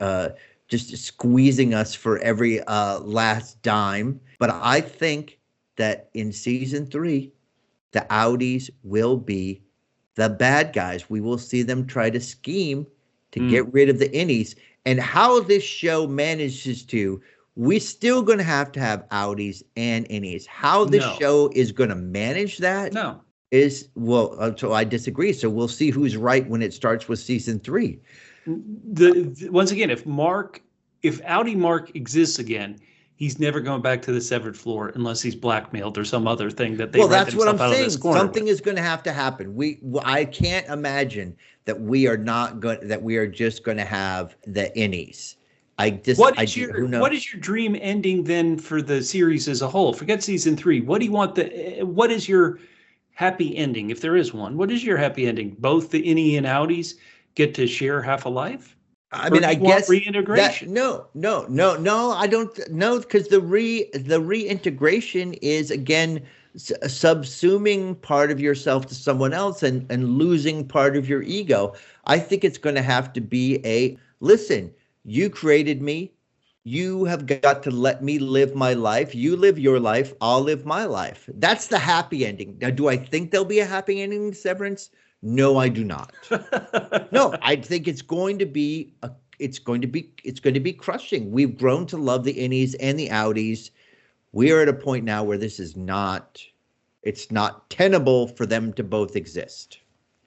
squeezing us for every last dime. But I think that in season 3, the Outies will be the bad guys. We will see them try to scheme to get rid of the Innies. And how this show manages to, we're still going to have Outies and Innies. How this show is going to manage that is, so I disagree. So we'll see who's right when it starts with season 3. Once again, if Outie Mark exists again, he's never going back to the severed floor unless he's blackmailed or some other thing that they. Well, that's what I'm saying. Something is going to have to happen. I can't imagine that we are just going to have the Innies. What is your dream ending then for the series as a whole? Forget season 3. What do you want what is your happy ending, if there is one? What is your happy ending? Both the Innie and Outies get to share half a life? I mean, I guess reintegration. No. I don't know, because the reintegration is again subsuming part of yourself to someone else and losing part of your ego. I think it's going to have to be listen. You created me. You have got to let me live my life. You live your life. I'll live my life. That's the happy ending. Now, do I think there'll be a happy ending in Severance? No, I do not. No, I think it's going to be crushing. We've grown to love the Innies and the Outies. We are at a point now where it's not tenable for them to both exist.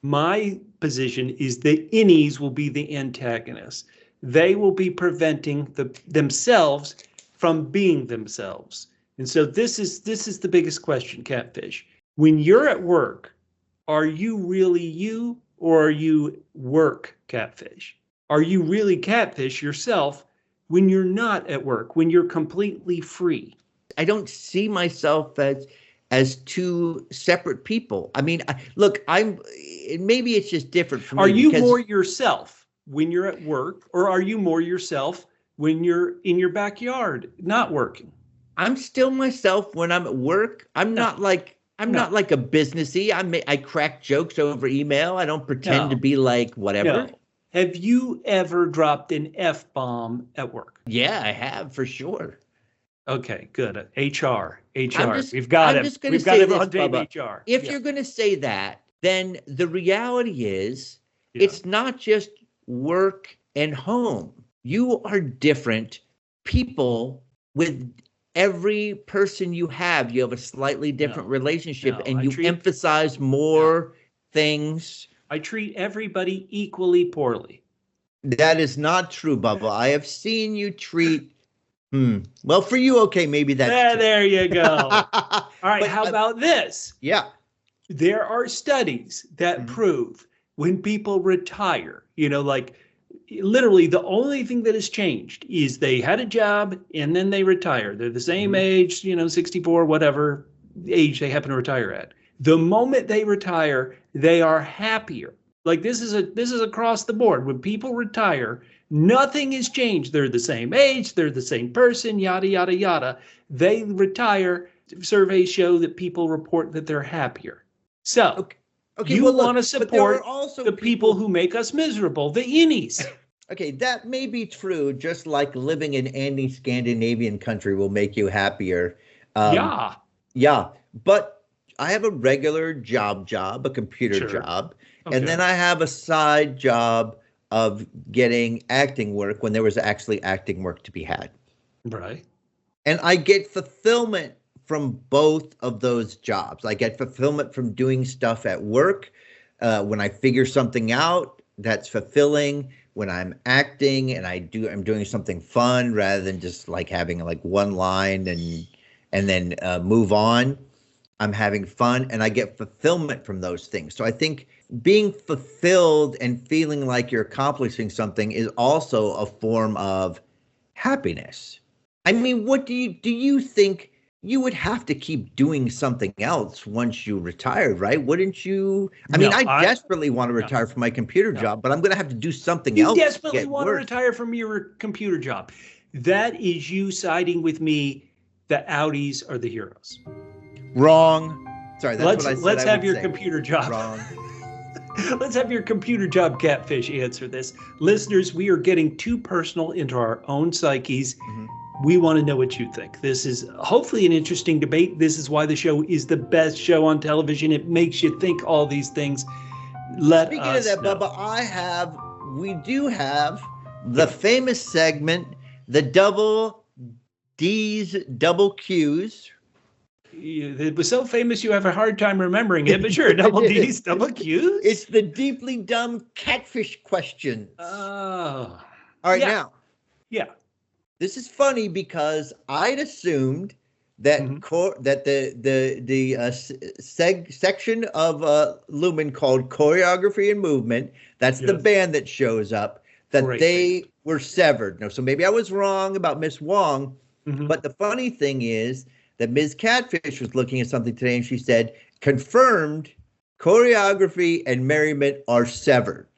My position is the Innies will be the antagonists. They will be preventing themselves from being themselves. And so this is the biggest question, Catfish. When you're at work, are you really you, or are you work Catfish? Are you really Catfish yourself when you're not at work, when you're completely free? I don't see myself as two separate people. I mean, look, maybe it's just different for me. Are you more yourself when you're at work, or are you more yourself when you're in your backyard not working? I'm still myself when I'm at work. I'm not like a businessy. I crack jokes over email. I don't pretend to be like whatever. No. Have you ever dropped an F-bomb at work? Yeah, I have, for sure. Okay, good. HR. We've got it. We've got it on tape, HR. If you're going to say that, then the reality is it's not just work and home. You are different people. With every person you have a slightly different relationship, and you emphasize more things. I treat everybody equally poorly. That is not true, Bubba. I have seen you treat. Well, for you, okay, maybe that's true. There you go. All right, but how about this? Yeah. There are studies that prove when people retire, like literally the only thing that has changed is they had a job and then they retire. They're the same age, 64, whatever age they happen to retire at. The moment they retire, they are happier. Like this is across the board. When people retire, nothing has changed. They're the same age, they're the same person, yada, yada, yada. They retire. Surveys show that people report that they're happier. So you want to support the people who make us miserable, the Innies. Okay, that may be true, just like living in any Scandinavian country will make you happier. Yeah, but I have a regular job, a computer job, and then I have a side job of getting acting work when there was actually acting work to be had. Right. And I get fulfillment from both of those jobs. I get fulfillment from doing stuff at work. When I figure something out, that's fulfilling. When I'm acting and I'm doing something fun rather than just like having like one line and then move on. I'm having fun and I get fulfillment from those things. So I think being fulfilled and feeling like you're accomplishing something is also a form of happiness. I mean, what do you think? You would have to keep doing something else once you retired, right? Wouldn't you? I mean, I desperately want to retire from my computer job, but I'm going to have to do something else. You desperately want to retire from your computer job. That is you siding with me. The Outies are the heroes. Wrong. Sorry, that's what I said. Let's have your computer job. Wrong. Let's have your computer job, Catfish, answer this. Listeners, we are getting too personal into our own psyches. We want to know what you think. This is hopefully an interesting debate. This is why the show is the best show on television. It makes you think all these things. Speaking of that, know. Bubba, we do have the famous segment, the double D's, double Q's. It was so famous you have a hard time remembering it, but sure, double D's, double Q's. It's the deeply dumb catfish questions. Oh. All right, now. Yeah. This is funny because I'd assumed that section of Lumon called choreography and movement, that's the band that shows up, that they were severed. No, so maybe I was wrong about Miss Wong, but the funny thing is that Ms. Catfish was looking at something today and she said, confirmed, choreography and merriment are severed.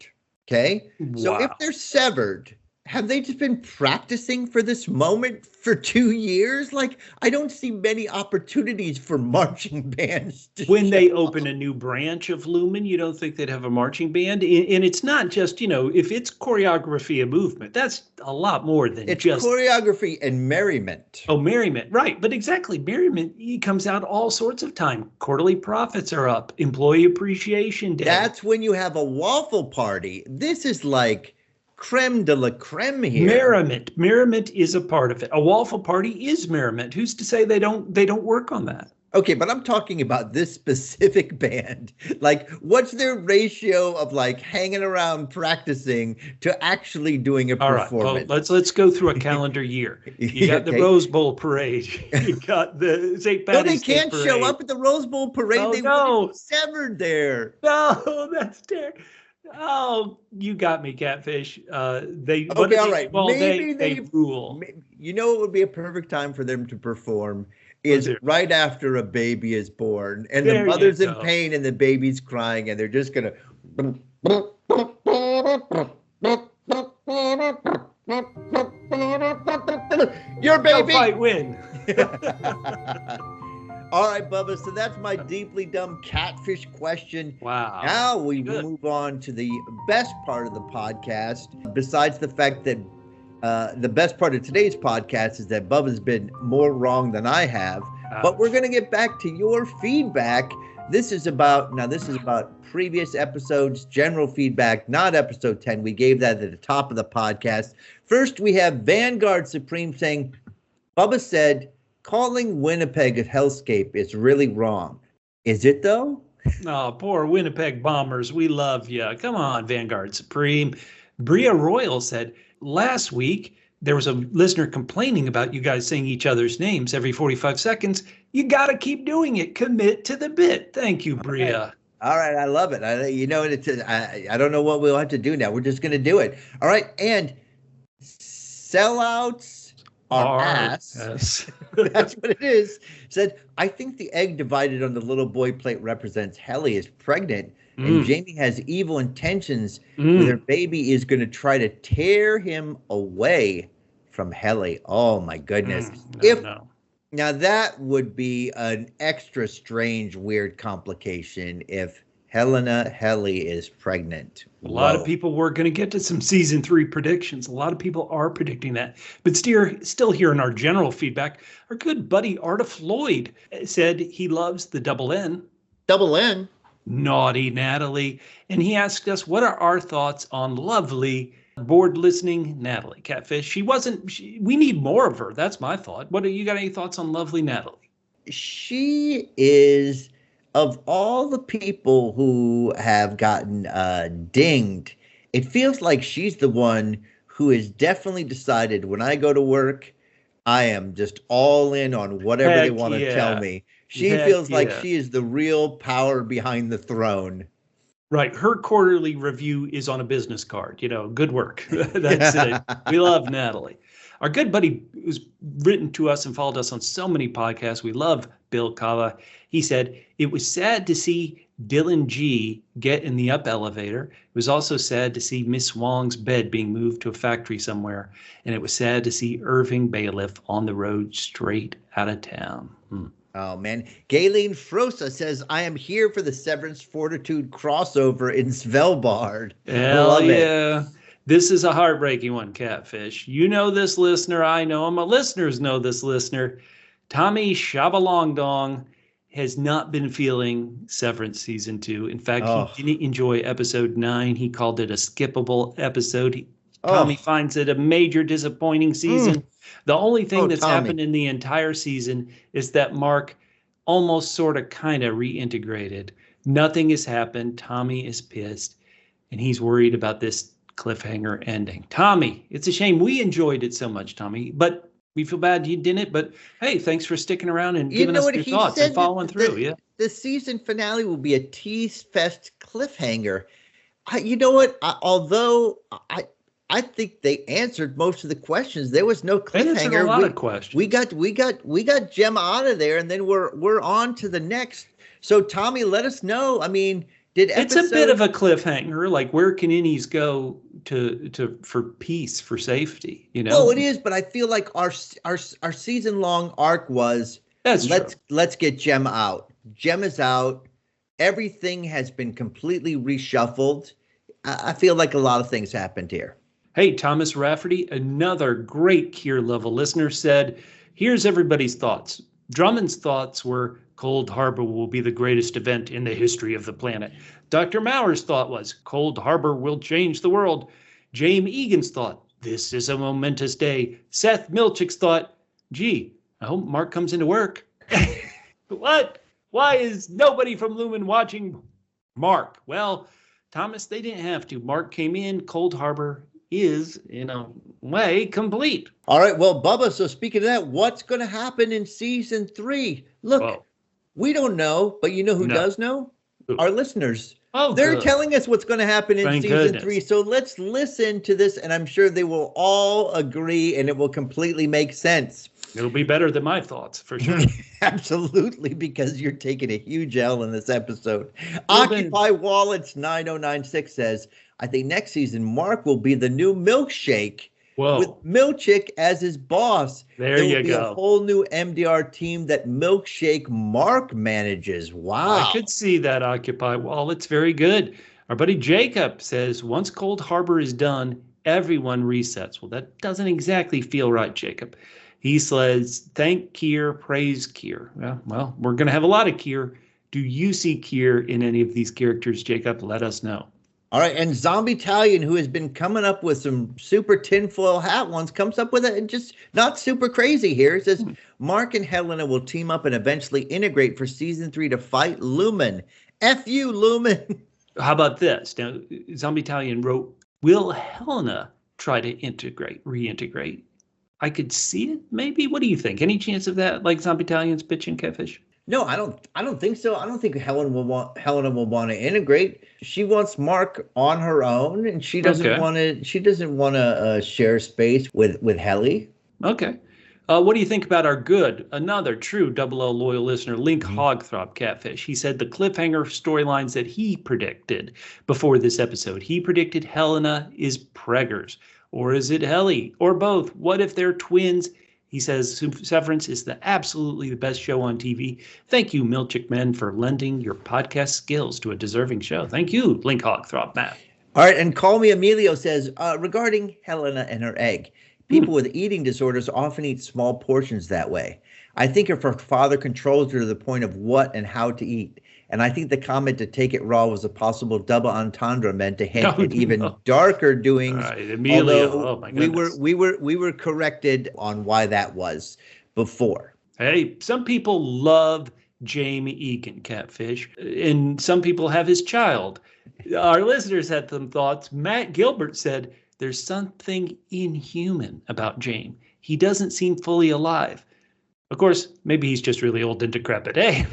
Okay? Wow. So if they're severed, have they just been practicing for this moment for 2 years? Like, I don't see many opportunities for marching bands. When they open a new branch of Lumon, you don't think they'd have a marching band? And it's not just, if it's choreography and movement, that's a lot more than it's just choreography and merriment. Oh, merriment. Right. But exactly. Merriment comes out all sorts of time. Quarterly profits are up. Employee appreciation day. That's when you have a waffle party. This is like creme de la creme here. Merriment is a part of it. A waffle party is merriment. Who's to say they don't work on that? Okay, but I'm talking about this specific band. Like, what's their ratio of like hanging around practicing to actually doing a All right. Well, performance? let's go through a calendar year. You got the Okay. Rose Bowl parade. You got the St. No, they Patty's Day can't show parade. up at the Rose Bowl parade. Oh They wouldn't be no, severed there. no, that's terrible. Oh, you got me, Catfish. They what Okay, do all they right. do all day? Maybe They rule. you know what would be a perfect time for them to perform Was is it? right after a baby is born and the There you mother's in go. pain and the baby's crying and they're just gonna your Go baby. fight, win. All right, Bubba. So that's my deeply dumb catfish question. Wow. Now we will Good. move on to the best part of the podcast. Besides the fact that the best part of today's podcast is that Bubba's been more wrong than I have. But we're going to get back to your feedback. This is about previous episodes, general feedback, not episode 10. We gave that at the top of the podcast. First, we have Vanguard Supreme saying, Bubba said, calling Winnipeg a hellscape is really wrong. Is it though? Oh, poor Winnipeg Bombers. We love you. Come on, Vanguard Supreme. Bria Royal said, last week, there was a listener complaining about you guys saying each other's names every 45 seconds. You got to keep doing it. Commit to the bit. Thank you, Bria. All right, I love it. I don't know what we'll have to do now. We're just going to do it. All right, and sellouts are ass. Yes. That's what it is. Said, I think the egg divided on the little boy plate represents Helly is pregnant, and Jamie has evil intentions with her baby is going to try to tear him away from Helly. Oh, my goodness. Now, that would be an extra strange, weird complication if Helly is pregnant. A lot of people were going to get to some season 3 predictions. A lot of people are predicting that. But still here in our general feedback, our good buddy Arta Floyd said he loves the double N. Double N? Naughty Natalie. And he asked us, what are our thoughts on lovely board listening Natalie Catfish? We need more of her. That's my thought. You got any thoughts on lovely Natalie? She is, of all the people who have gotten dinged, it feels like she's the one who has definitely decided when I go to work, I am just all in on whatever they want to tell me. She feels like she is the real power behind the throne. Right. Her quarterly review is on a business card. Good work. That's it. We love Natalie. Our good buddy who's written to us and followed us on so many podcasts. We love Bill Cava. He said, it was sad to see Dylan G get in the up elevator. It was also sad to see Miss Wong's bed being moved to a factory somewhere. And it was sad to see Irving Bailiff on the road straight out of town. Oh, man. Galen Frosa says, I am here for the Severance Fortitude crossover in Svalbard. Hell yeah. This is a heartbreaking one, Catfish. You know this listener. I know him. My listeners know this listener. Tommy Shabalongdong has not been feeling Severance Season 2. In fact, he didn't enjoy Episode 9. He called it a skippable episode. Tommy finds it a major disappointing season. The only thing that's happened in the entire season is that Mark almost sort of kind of reintegrated. Nothing has happened. Tommy is pissed, and he's worried about this cliffhanger ending. Tommy, it's a shame. We enjoyed it so much, Tommy, but we feel bad you didn't. But hey, thanks for sticking around and giving us your thoughts and following through. The season finale will be a tease fest cliffhanger. You know what? Although I think they answered most of the questions. There was no cliffhanger. They answered a lot of questions. We got Gemma out of there, and then we're on to the next. So Tommy, let us know. I mean, it's a bit of a cliffhanger. Like, where can Innies go for peace, for safety? Well, it is, but I feel like our season long arc was let's get Gemma out. Gemma's out. Everything has been completely reshuffled. I feel like a lot of things happened here. Hey, Thomas Rafferty, another great Kier level listener, said, here's everybody's thoughts. Drummond's thoughts were Cold Harbor will be the greatest event in the history of the planet. Dr. Mauer's thought was Cold Harbor will change the world. James Egan's thought, this is a momentous day. Seth Milchick's thought, gee, I hope Mark comes into work. What? Why is nobody from Lumon watching Mark? Well, Thomas, they didn't have to. Mark came in. Cold Harbor is, in a way, complete. All right. Well, Bubba, so speaking of that, what's going to happen in season 3? Look, we don't know, but you know who does know? Who? Our listeners. Oh, they're telling us what's going to happen in season 3. So let's listen to this, and I'm sure they will all agree, and it will completely make sense. It'll be better than my thoughts, for sure. Absolutely, because you're taking a huge L in this episode. Occupy Wallets 9096 says, I think next season, Mark will be the new milkshake with Milchick as his boss. There you go. A whole new MDR team that Milkshake Mark manages. Wow. I could see that, Occupy Wallets. Very good. Our buddy Jacob says, once Cold Harbor is done, everyone resets. Well, that doesn't exactly feel right, Jacob. He says, thank Kier, praise Kier. Well, we're going to have a lot of Kier. Do you see Kier in any of these characters, Jacob? Let us know. All right, and Zombie Italian, who has been coming up with some super tinfoil hat ones, comes up with it and just not super crazy here. It says, Mark and Helena will team up and eventually integrate for season 3 to fight Lumon. F you, Lumon. How about this? Now, Zombie Italian wrote, will Helena try to reintegrate? I could see it, maybe. What do you think? Any chance of that, like Zombie Italian's pitching, Catfish? No, I don't think so. I don't think Helena will want to integrate. She wants Mark on her own, and she doesn't want to. She doesn't want to share space with Helly. Okay. What do you think about another true Double L loyal listener, Link Hogthrob Catfish? He said the cliffhanger storylines that he predicted before this episode. He predicted Helena is preggers, or is it Helly, or both? What if they're twins? He says Severance is absolutely the best show on TV. Thank you, Milchick Men, for lending your podcast skills to a deserving show. Thank you, Link Hogthrob Matt. All right, and Call Me Emilio says, regarding Helena and her egg, people with eating disorders often eat small portions that way. I think if her father controls her to the point of what and how to eat, and I think the comment to take it raw was a possible double entendre meant to hint at even darker doings. Right, Emilio. Oh my goodness. We were corrected on why that was before. Hey, some people love Jamie Egan, Catfish, and some people have his child. Our listeners had some thoughts. Matt Gilbert said, there's something inhuman about Jamie. He doesn't seem fully alive. Of course, maybe he's just really old and decrepit. Hey.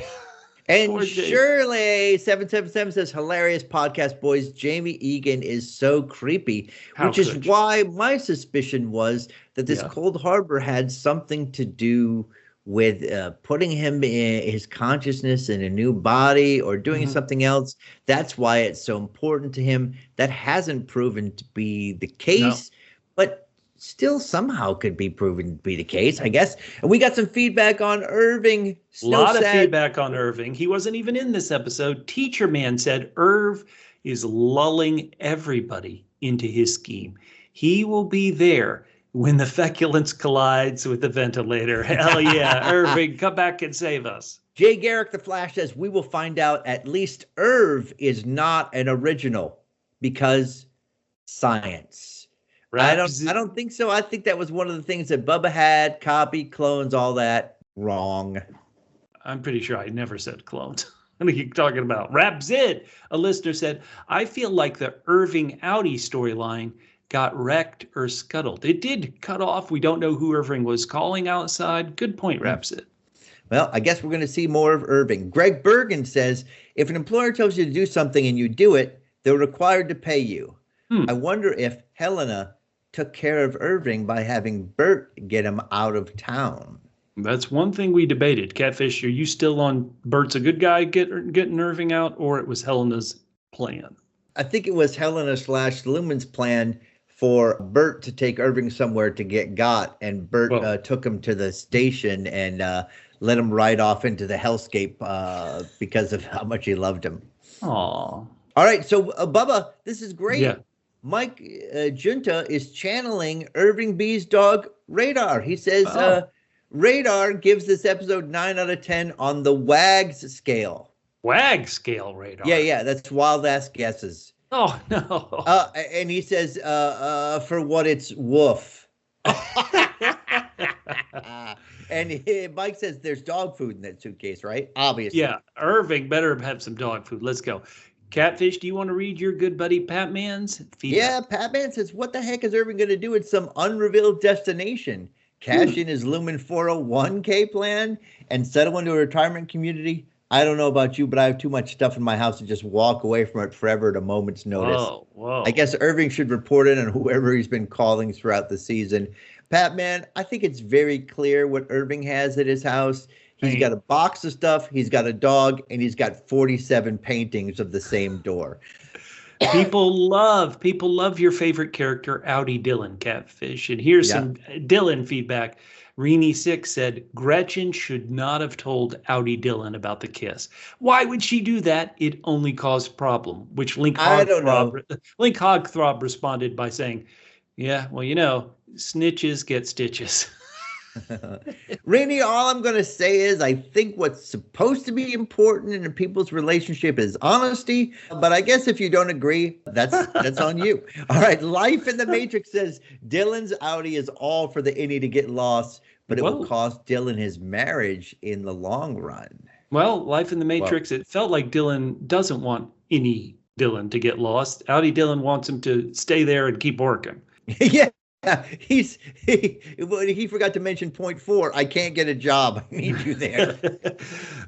And Shirley 777 says, hilarious podcast, boys. Jamie Egan is so creepy, which is why my suspicion was that this Cold Harbor had something to do with putting him in his consciousness in a new body or doing something else. That's why it's so important to him. That hasn't proven to be the case, but still somehow could be proven to be the case, I guess. And we got some feedback on Irving. A lot of feedback on Irving. He wasn't even in this episode. Teacher Man said Irv is lulling everybody into his scheme. He will be there when the feculence collides with the ventilator. Hell yeah, Irving, come back and save us. Jay Garrick the Flash says, we will find out at least Irv is not an original because science. I don't think so. I think that was one of the things that Bubba had, copy, clones, all that. Wrong. I'm pretty sure I never said clones. What are you talking about? Rap Zid, a listener said, I feel like the Irving Outie storyline got wrecked or scuttled. It did cut off. We don't know who Irving was calling outside. Good point, Rap Zid. Well, I guess we're going to see more of Irving. Greg Bergen says, if an employer tells you to do something and you do it, they're required to pay you. I wonder if Helena took care of Irving by having Bert get him out of town. That's one thing we debated. Catfish, are you still on Bert's a good guy getting Irving out, or it was Helena's plan? I think it was Helena / Lumon's plan for Bert to take Irving somewhere to get got, and Bert took him to the station and let him ride off into the hellscape because of how much he loved him. Aw. All right, so Bubba, this is great. Yeah. Mike Junta is channeling Irving B's dog, Radar. He says Radar gives this episode 9 out of 10 on the WAGS scale. WAGS scale, Radar? Yeah, that's wild ass guesses. Oh, no. And he says, for what it's woof. Mike says there's dog food in that suitcase, right? Obviously. Yeah, Irving better have some dog food. Let's go. Catfish, do you want to read your good buddy Pat Man's feedback? Yeah, Pat Man says, what the heck is Irving going to do at some unrevealed destination? Cash in his Lumen 401k plan and settle into a retirement community? I don't know about you, but I have too much stuff in my house to just walk away from it forever at a moment's notice. Whoa. I guess Irving should report it on whoever he's been calling throughout the season. Pat Man, I think it's very clear what Irving has at his house. He's got a box of stuff, he's got a dog, and he's got 47 paintings of the same door. People love your favorite character, Outie Dylan, Catfish. And here's some Dylan feedback. Reenie6 said, Gretchen should not have told Outie Dylan about the kiss. Why would she do that? It only caused problem, which Link Hogthrob responded by saying, yeah, well, snitches get stitches. Rainey, all I'm going to say is I think what's supposed to be important in a people's relationship is honesty. But I guess if you don't agree, that's on you. All right. Life in the Matrix says Dylan's Outie is all for the Innie to get lost, but it will cost Dylan his marriage in the long run. Well, Life in the Matrix, it felt like Dylan doesn't want Innie Dylan to get lost. Outie Dylan wants him to stay there and keep working. Yeah. He forgot to mention point 4. I can't get a job. I need you there.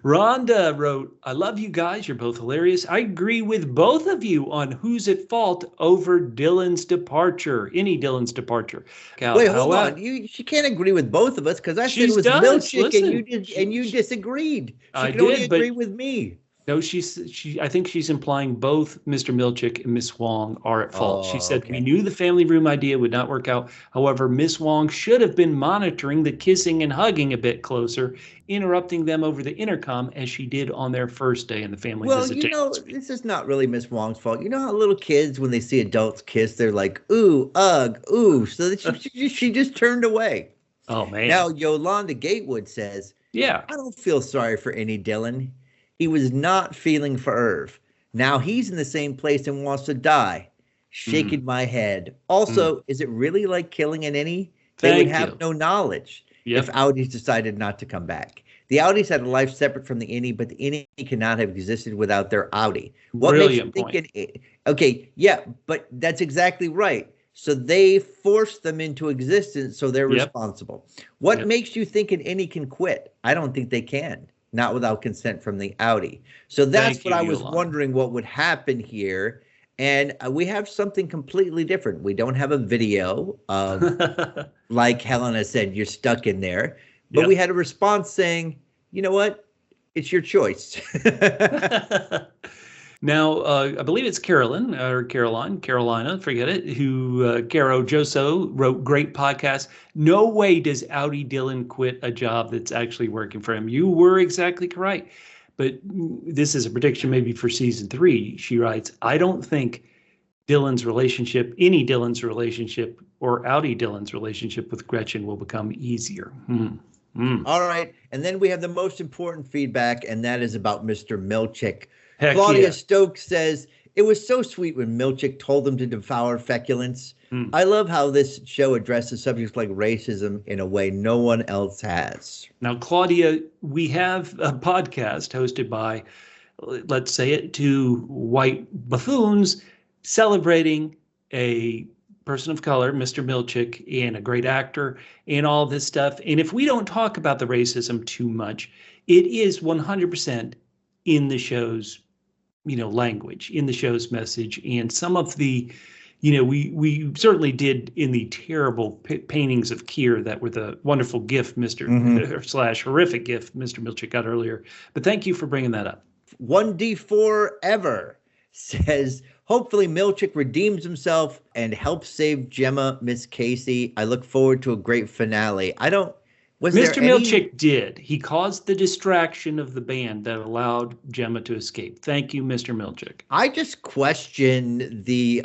Rhonda wrote, I love you guys. You're both hilarious. I agree with both of you on who's at fault over Dylan's departure. Innie Dylan's departure. Wait, hold on. She can't agree with both of us because I said it was Milchick and you disagreed. She can only agree with me. No, I think she's implying both Mr. Milchick and Miss Wong are at fault. She said, We knew the family room idea would not work out. However, Miss Wong should have been monitoring the kissing and hugging a bit closer, interrupting them over the intercom as she did on their first day in the family visitation. Well, this is not really Miss Wong's fault. You know how little kids, when they see adults kiss, they're like, ooh, ugh, ooh. So she just turned away. Oh, man. Now, Yolanda Gatewood says, I don't feel sorry for Innie Dylan. He was not feeling for Irv. Now he's in the same place and wants to die. Shaking my head. Also, is it really like killing an Innie? They would have no knowledge if Outies decided not to come back. The Outies had a life separate from the Innie, but the Innie cannot have existed without their Outie. What Brilliant makes you think okay, yeah, but that's exactly right. So they forced them into existence, so they're responsible. What makes you think an Innie can quit? I don't think they can. Not without consent from the Outie. So that's what I was wondering what would happen here. And we have something completely different. We don't have a video of, like Helena said, you're stuck in there. But we had a response saying, you know what? It's your choice. Now, I believe it's Carolina, forget it, who, Caro Joso wrote great podcast. No way does Outie Dylan quit a job that's actually working for him. You were exactly correct. But this is a prediction maybe for season 3. She writes, I don't think Innie Dylan's relationship or Outie Dylan's relationship with Gretchen will become easier. All right. And then we have the most important feedback, and that is about Mr. Milchick. Heck Claudia Stokes says, it was so sweet when Milchick told them to devour feculence. I love how this show addresses subjects like racism in a way no one else has. Now, Claudia, we have a podcast hosted by, let's say it, 2 white buffoons celebrating a person of color, Mr. Milchick, and a great actor, and all this stuff. And if we don't talk about the racism too much, it is 100% in the show's language, in the show's message. And some of the, we certainly did in the terrible paintings of Keir that were the wonderful gift, / horrific gift Mr. Milchick got earlier. But thank you for bringing that up. 1D4 Ever says, hopefully Milchick redeems himself and helps save Gemma, Miss Casey. I look forward to a great finale. Mr. Milchick did. He caused the distraction of the band that allowed Gemma to escape. Thank you, Mr. Milchick. I just question the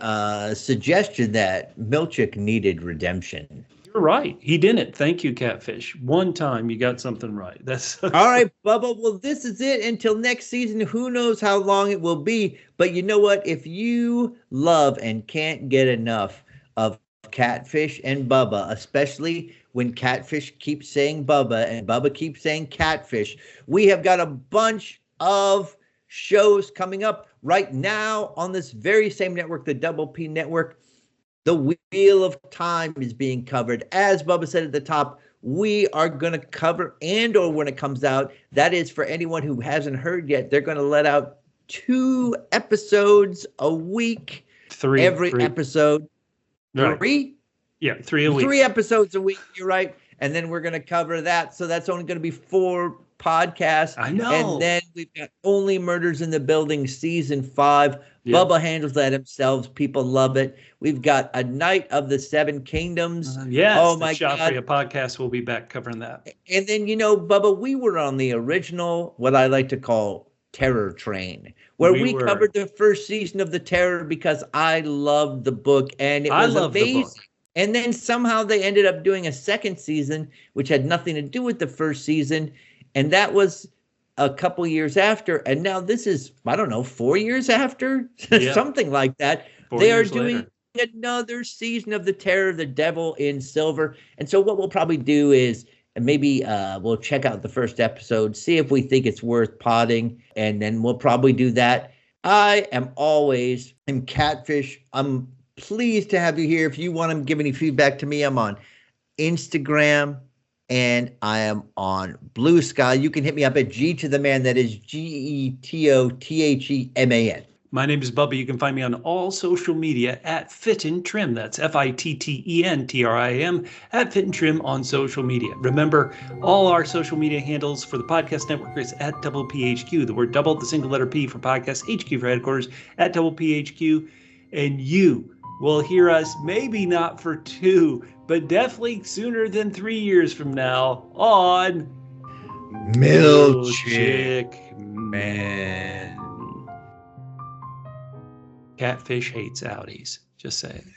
suggestion that Milchick needed redemption. You're right. He didn't. Thank you, Catfish. One time you got something right. That's all right, Bubba. Well, this is it until next season. Who knows how long it will be? But you know what? If you love and can't get enough of Catfish and Bubba, especially when Catfish keeps saying Bubba and Bubba keeps saying Catfish. We have got a bunch of shows coming up right now on this very same network, the Double P Network. The Wheel of Time is being covered. As Bubba said at the top, we are going to cover, and or when it comes out, that is for anyone who hasn't heard yet, they're going to let out 2 episodes a week. Three episode. Right. 3? Yeah, 3 a week. 3 episodes a week, you're right. And then we're going to cover that. So that's only going to be 4 podcasts. I know. And then we've got Only Murders in the Building season 5. Yep. Bubba handles that himself. People love it. We've got A Night of the Seven Kingdoms. Yes. Oh my God. Joffrey podcast will be back covering that. And then, Bubba, we were on the original, what I like to call Terror Train, where we covered the first season of The Terror because I loved the book and it was amazing. And then somehow they ended up doing a second season, which had nothing to do with the first season. And that was a couple years after. And now this is, I don't know, 4 years after, something like that. They are doing another season of The Terror, The Devil in Silver. And so what we'll probably do is maybe we'll check out the first episode, see if we think it's worth potting, and then we'll probably do that. I am Catfish. I'm pleased to have you here. If you want to give any feedback to me, I'm on Instagram and I am on Blue Sky. You can hit me up at G to the Man. That is GETOTHEMAN. My name is Bubba. You can find me on all social media at Fit and Trim. That's FITTENTRIM at Fit and Trim on social media. Remember, all our social media handles for the podcast network is at Double PHQ. The word double, the single letter P for podcast, HQ for headquarters, at Double PHQ. And you will hear us, maybe not for 2, but definitely sooner than 3 years from now on Milchick Men. Catfish hates Outies. Just saying.